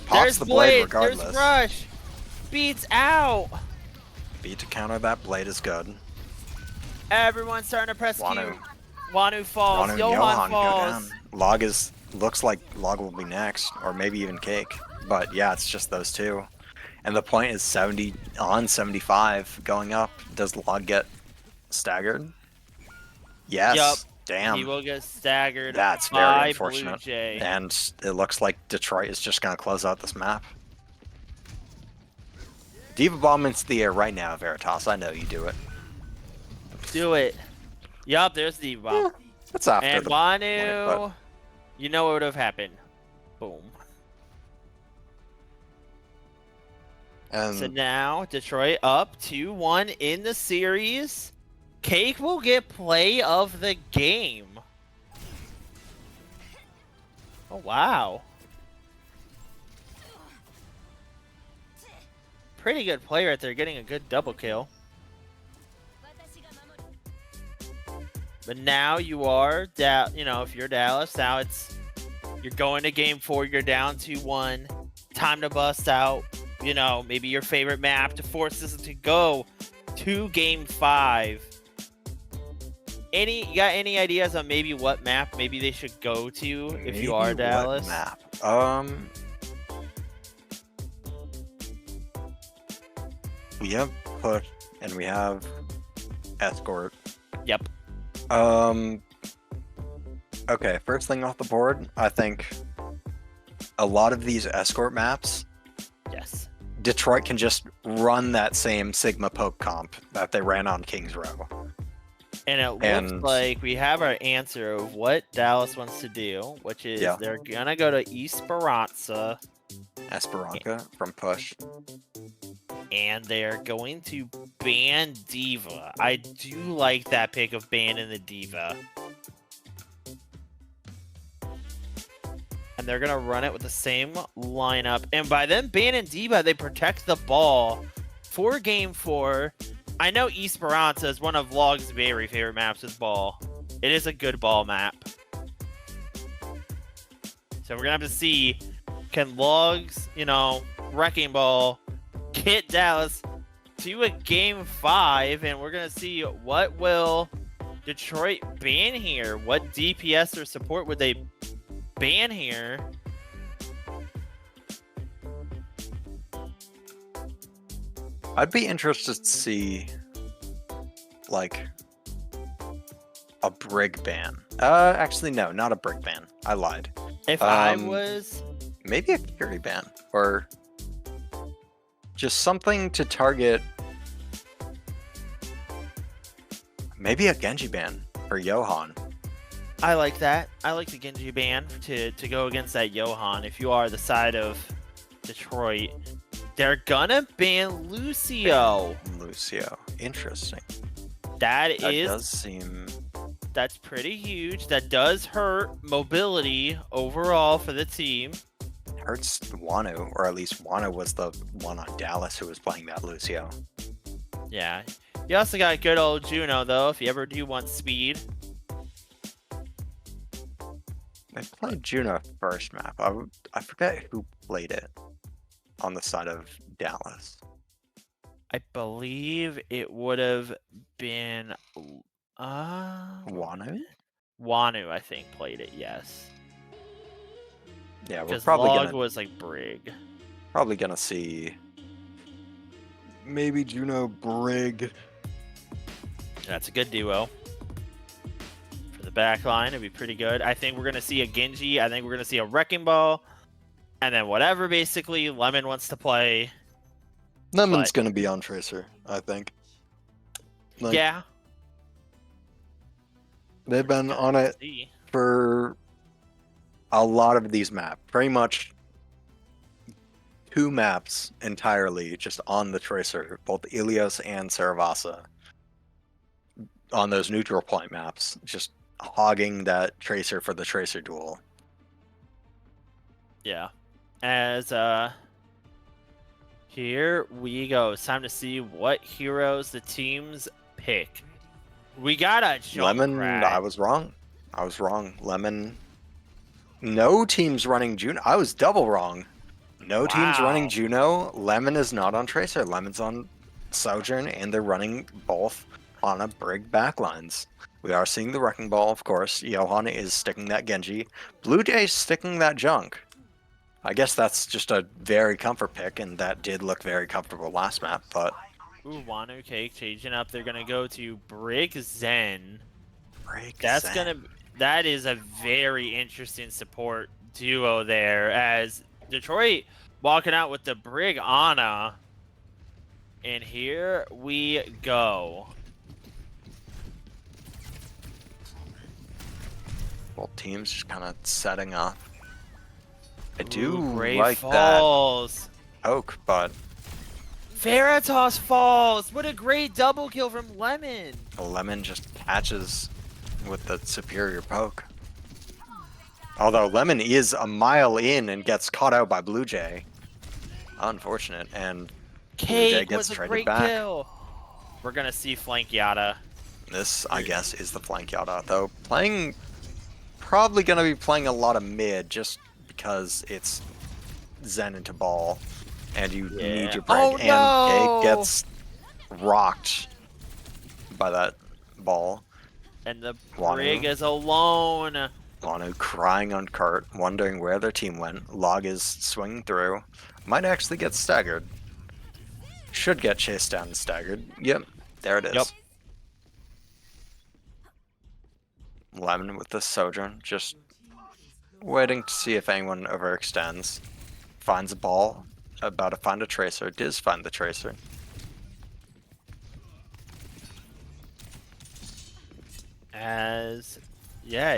Pops There's the blade Blade, there's regardless. Rush. Beats out. Beat to counter that blade is good. Everyone's starting to press Wanu. Q. Wanu falls. Wanu and Johan Johan go down. falls. Log looks like Log will be next, or maybe even Cake. But yeah, it's just those two. And the point is 70 on 75 going up. Does Log get staggered? Yes. Yup. Damn. He will get staggered That's very by unfortunate. Blue Jay. And it looks like Detroit is just going to close out this map. Diva Bomb into the air right now, Veritas. I know you do it. Do it. Yup, there's the bomb. Yeah, that's after And the Wanu, point, you know what would have happened. Boom. but, So now Detroit up 2-1 in the series. Cake will get play of the game. Oh, wow. Pretty good play right there, getting a good double kill. But now you are, if you're Dallas, now you're going to game 4, you're down 2-1. Time to bust out, maybe your favorite map to force this to go to game 5. You got any ideas on maybe what map maybe they should go to if you are Dallas? What map? We have Push and we have Escort. Yep. Okay, first thing off the board, I think a lot of these Escort maps, Yes. Detroit can just run that same Sigma Poke comp that they ran on Kings Row. And it looks like we have our answer of what Dallas wants to do, which is they're gonna go to Esperanza. Esperanza from Push. And they're going to ban Diva. I do like that pick of banning the Diva. And they're going to run it with the same lineup. And by them banning Diva, they protect the ball for game 4. I know Esperanza is one of Log's very favorite maps with ball. It is a good ball map. So we're going to have to see, can Log's, Wrecking Ball get Dallas to a game 5, and we're gonna see what will Detroit ban here. What DPS or support would they ban here? I'd be interested to see like a Brig ban. Actually no, not a Brig ban. I lied. If I was maybe a Fury ban or just something to target. Maybe a Genji ban for Johan. I like that. I like the Genji ban to go against that Johan. If you are the side of Detroit, they're gonna ban Lucio. Lucio, interesting. That does seem. That's pretty huge. That does hurt mobility overall for the team. Hurts Wanu, or at least Wanu was the one on Dallas who was playing that Lucio. Yeah. You also got good old Juno, though, if you ever do want speed. I played Juno first map. I forget who played it on the side of Dallas. I believe it would have been Wanu? Wanu, I think, played it, yes. Yeah, we're Because probably Log gonna was like Brig. probably gonna see maybe Juno Brig. That's a good duo. For the back line, it'd be pretty good. I think we're gonna see a Genji. I think we're gonna see a Wrecking Ball. And then whatever basically Lemon wants to play. Lemon's gonna be on Tracer, I think. Like, Yeah. they've been on it for a lot of these maps. Pretty much 2 maps entirely just on the Tracer, both Ilios and Saravasa. On those neutral point maps, just hogging that Tracer for the Tracer duel. Yeah. As here we go. It's time to see what heroes the teams pick. We got a Lemon, Junkrat. I was wrong. Lemon. No teams running Juno. I was double wrong. No teams running Juno. Lemon is not on Tracer. Lemon's on Sojourn, and they're running both on a Brig backlines. We are seeing the Wrecking Ball, of course. Johan is sticking that Genji. Blue Jay's sticking that Junk. I guess that's just a very comfort pick, and that did look very comfortable last map, but... Ooh, Wano Cake changing up. They're gonna go to Brig Zen. Brig That's Zen. that is a very interesting support duo there, as Detroit walking out with the Brig Ana. And here we go. Both teams just kind of setting up. I do Ooh, Gray like Falls. that poke, but Veritas falls. What a great double kill from Lemon. Lemon just catches with the superior poke. Although Lemon is a mile in and gets caught out by Blue Jay. Unfortunate, and Blue Jay Cake gets was a traded great back. kill. We're gonna see flank Yada. This, I guess, is the flank Yada, though. Probably gonna be playing a lot of mid, just because it's Zen into ball, and you need your break. Oh, and no! Cake gets rocked by that ball. And the Wanu. Brig is alone. Wanu crying on cart, wondering where their team went. Log is swinging through. Might actually get staggered. Should get chased down and staggered. Yep, there it is. Yep. Lemon with the Sojourn, just waiting to see if anyone overextends. Finds a ball, about to find a Tracer. Does find the Tracer.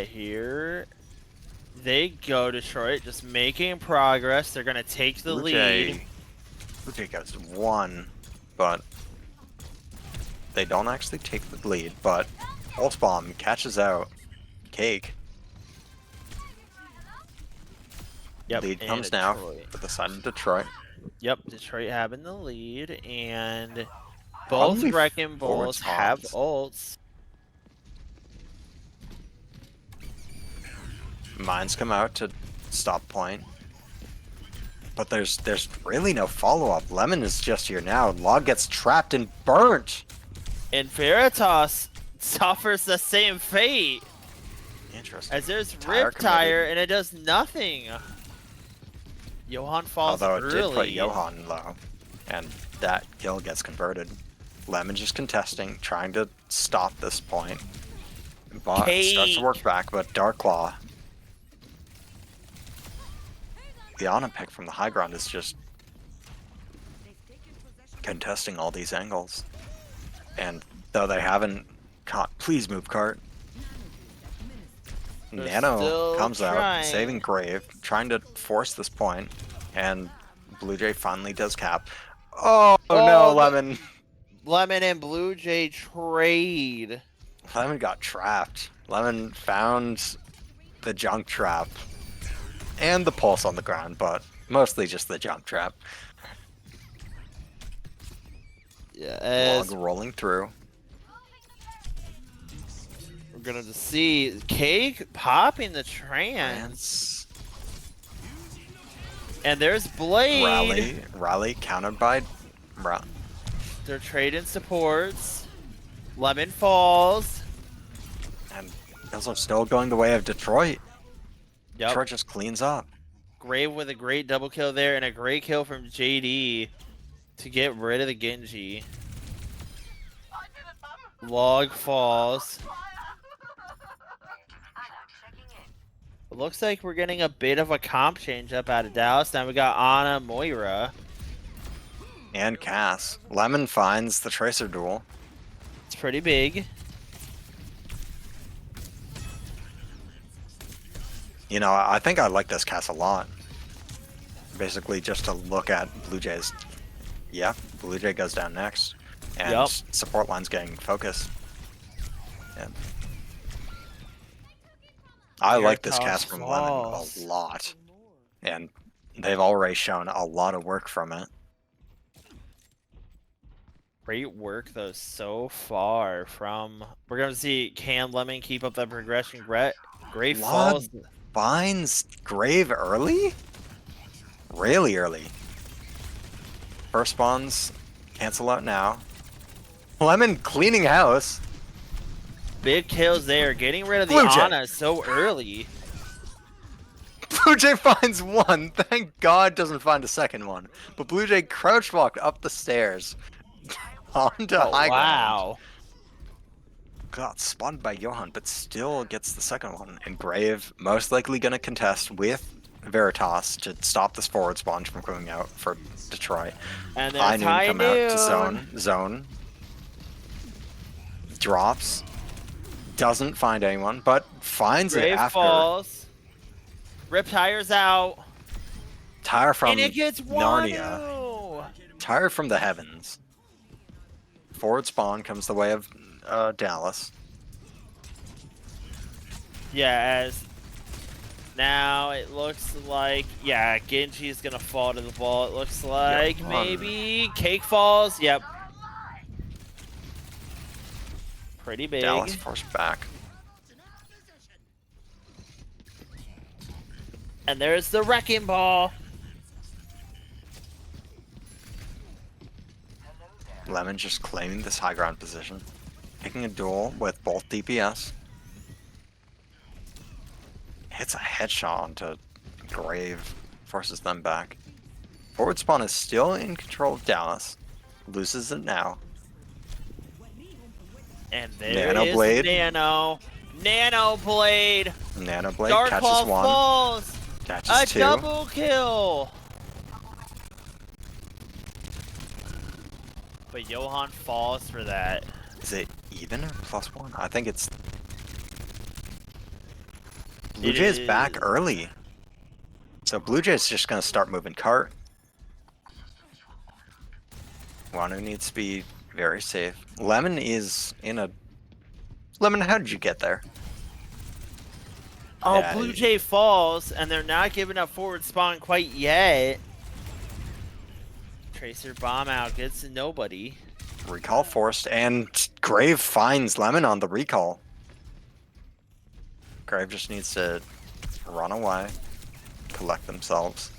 Here they go, Detroit, just making progress. They're gonna take the lead. Blue Jay goes one, but they don't actually take the lead, but Pulse Bomb catches out Cake. Yep, Lead and comes now Detroit. for the side of Detroit. Yep, Detroit having the lead, and both Only Wrecking four Balls have spawns. ults. Mines come out to stop point. But there's really no follow-up. Lemon is just here now. Log gets trapped and burnt. And Veritas suffers the same fate, Interesting. as there's Tire Rip Tire, and it does nothing. Johan falls Although it early. did put Johan low, and that kill gets converted. Lemon just contesting, trying to stop this point. Bot starts to work back, but Dark Claw. The Ana pick from the high ground is just contesting all these angles. And though they haven't caught, please move cart. They're Nano still comes trying. out, saving Grave, trying to force this point, and Blue Jay finally does cap. Oh, no, Lemon! Lemon and Blue Jay trade. Lemon got trapped. Lemon found the junk trap and the pulse on the ground, but mostly just the junk trap. Yeah, Log rolling through. we're gonna see Cake popping the trance. And there's Blade. Rally countered by They're trading supports. Lemon falls. and those are still going the way of Detroit. Yep. Detroit just cleans up. Grave with a great double kill there, and a great kill from JD to get rid of the Genji. Log falls. It looks like we're getting a bit of a comp change up out of Dallas. Now we got Ana Moira. And Cass. Lemon finds the Tracer duel. It's pretty big. You know, I think I like this Cass a lot. Basically, just to look at Blue Jay's. Yeah, Blue Jay goes down next. And support line's getting focused. And I like this Cass from Lemon a lot. And they've already shown a lot of work from it. Great work, though, so far from... We're going to see, can Lemon keep up that progression? Great falls. Finds Grave early? Really early. First spawns cancel out now. Lemon cleaning house. Big kills there, getting rid of the Blue Jay. Ana so early. Blue Jay finds one. Thank God doesn't find a second one. But Blue Jay crouch walked up the stairs onto high ground. Wow. Got spotted by Johan, but still gets the second one. And Grave most likely going to contest with Veritas to stop this forward spawn from coming out for Detroit. And High there's Noon High come out to Noon. zone. Drops. Doesn't find anyone, but finds it Grave after. falls. Rip tires out. Tire from And it gets Narnia. Wanu. Tire from the heavens. Forward spawn comes the way of Dallas. Yeah, as now it looks like, yeah, Genji's gonna fall to the ball. It looks like maybe Cake falls. Yep. Pretty big. Dallas forced back. And there's the wrecking ball. Lemon just claiming this high ground position. Picking a duel with both DPS. Hits a headshot onto Grave. Forces them back. Forward spawn is still in control of Dallas. Loses it now. And there Nano is Blade. Nano. Nano Blade. Nano Blade Dark catches Claw one. falls. Catches A two. double kill. But Johan falls for that. Is it even or +1? I think it's... Blue It Jay is back is- early. So Blue Jay is just going to start moving cart. Wanu needs to be very safe. Lemon is in a... Lemon, how did you get there? Oh, Yeah, Blue Jay falls, and they're not giving up forward spawn quite yet. Tracer bomb out, gets to nobody. Recall forced, and Grave finds Lemon on the recall. Grave just needs to run away, collect themselves.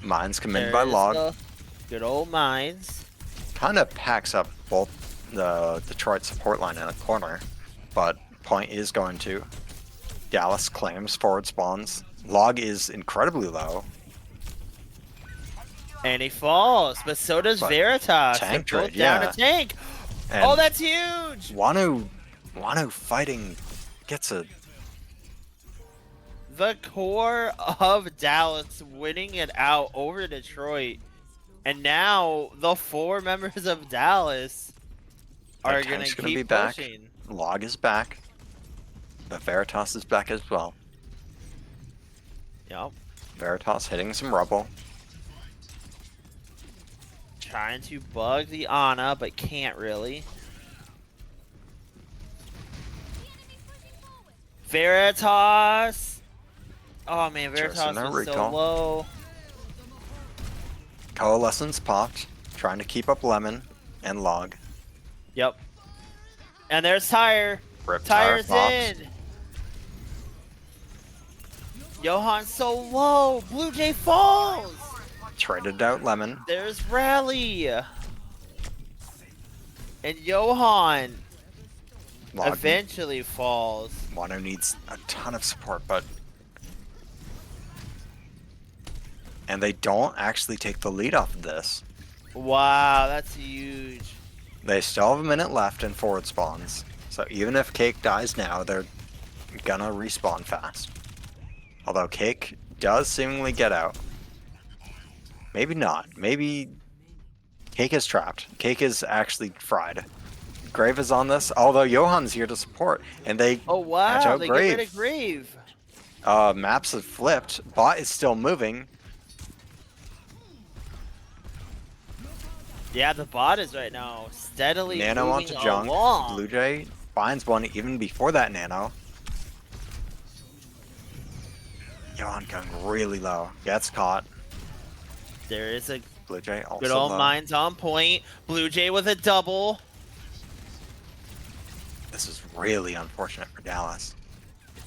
Mines come in by There's log. the good old mines. Kind of packs up both the Detroit support line in a corner, but point is going to. Dallas claims forward spawns. Log is incredibly low. And he falls, but so does But Veritas. tank They're both trade, down yeah. a tank. And Oh, that's huge! Wanu fighting gets a... The core of Dallas winning it out over Detroit. And now the 4 members of Dallas are going tank's to gonna keep be back. pushing. Log is back. But Veritas is back as well. Yep. Veritas hitting some rubble. Trying to bug the Ana, but can't really. Veritas! Oh man, Veritas Chasing that was so recall. low. Coalescence popped. Trying to keep up Lemon and Log. Yep. And there's Tire. Rip Tire Tire's popped. in. Johan so low. Blue Jay falls. Traded out Lemon. There's Rally. And Johan Log. eventually falls. Wano needs a ton of support, but... And they don't actually take the lead off of this. Wow, that's huge. They still have a minute left in forward spawns. So even if Cake dies now, they're gonna respawn fast. Although Cake does seemingly get out. Maybe not. Maybe Cake is trapped. Cake is actually fried. Grave is on this, although Johan's here to support. And they Oh catch wow, out they Grave. get rid of Grave. Maps have flipped. Bot is still moving. Yeah, the bot is right now steadily Nano moving onto Junk. along. Blue Jay finds one even before that Nano. Johan going really low. Gets caught. There is a Blue Jay also good old low. mines on point. Blue Jay with a double. This is really unfortunate for Dallas.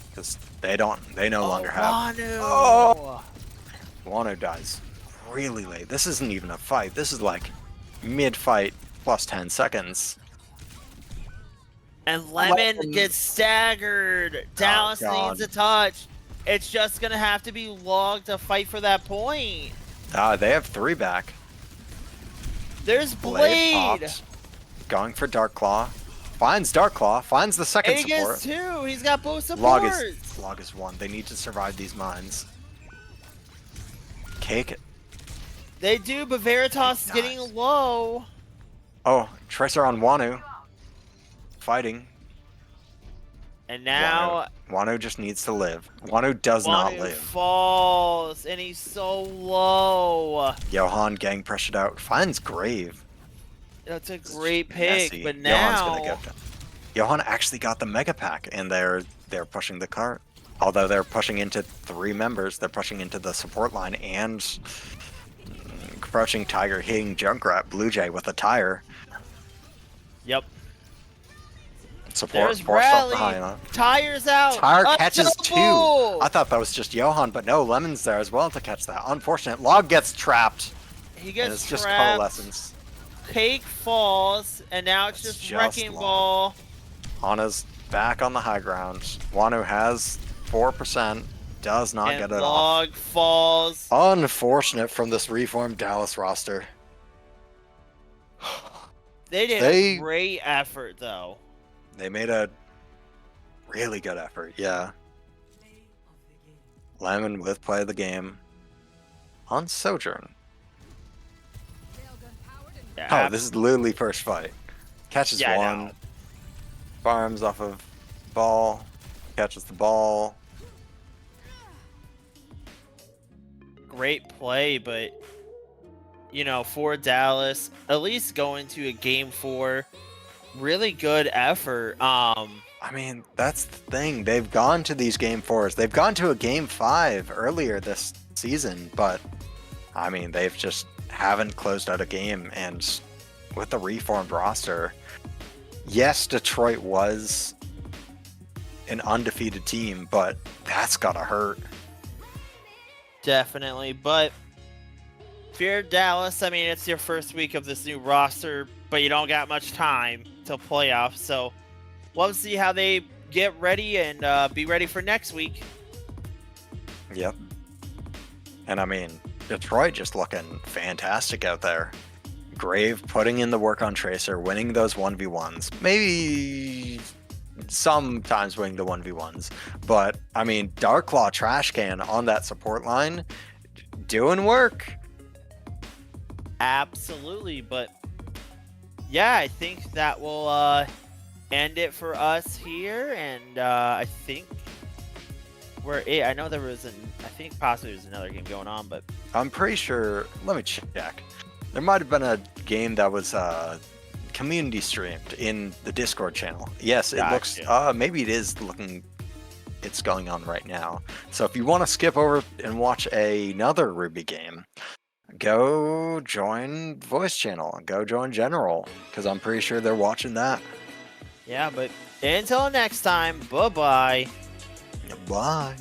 Because they no longer have. Wanu. Oh! Wano dies really late. This isn't even a fight. This is like mid-fight plus 10 seconds. And Lemon Lemon. gets staggered. Dallas God. needs a touch. It's just going to have to be Log to fight for that point. They have 3 back. There's Blade Blade. popped. Going for Dark Claw. Finds Dark Claw. Finds the second And he support. gets 2. He's got both supports. Log is 1. They need to survive these mines. Cake it. They do, but Veritas is getting low. Oh, Tracer on Wanu. Fighting. And now Wanu just needs to live. Wanu does not live. Falls, and he's so low. Johan gang pressured out. Finds Grave. That's a great pick, Messy. but Johan's now gonna get them. Johan actually got the Mega Pack, and they're pushing the cart. Although they're pushing into 3 members, they're pushing into the support line and crouching Tiger hitting Junkrat Blue Jay with a tire. Yep. Support There's forced off the Rally. high. Tires out. Tire catches 2. Double. I thought that was just Johan, but no, Lemon's there as well to catch that. Unfortunate. Log gets trapped. He And gets it's just trapped. coalescence. Cake falls, and now it's just Wrecking Log. Ball. Hana's back on the high ground. Wanu has 4%. Does not And get it Log falls. off. Unfortunate from this reformed Dallas roster. They did a great effort, though. They made a really good effort, yeah. Lemon with play of the game on Sojourn. Yeah, Oh, this is literally first fight. Catches Yeah, I one. know. Farms off of ball. Catches the ball. great play, but you know, for Dallas, at least going to a game 4, really good effort. I mean, that's the thing. They've gone to these game 4s. They've gone to a game 5 earlier this season, but I mean, they've just haven't closed out a game. And with the reformed roster, yes, Detroit was an undefeated team, but that's gotta hurt. Definitely, but if you're Dallas, I mean, it's your first week of this new roster, but you don't got much time till playoffs, so we'll see how they get ready and be ready for next week. Yep. And I mean, Detroit just looking fantastic out there. Grave putting in the work on Tracer, winning those 1v1s. Maybe sometimes winning the 1v1s. But, I mean, Darklaw Trash Can on that support line, doing work. Absolutely, but yeah, I think that will end it for us here, and I think I know there was I think possibly there's another game going on, but I'm pretty sure, let me check. There might have been a game that was community streamed in the Discord channel. Yes, it looks, maybe it is looking, it's going on right now. So if you want to skip over and watch another Ruby game, go join Voice Channel and go join General, because I'm pretty sure they're watching that. yeah, but until next time, bye-bye. Bye.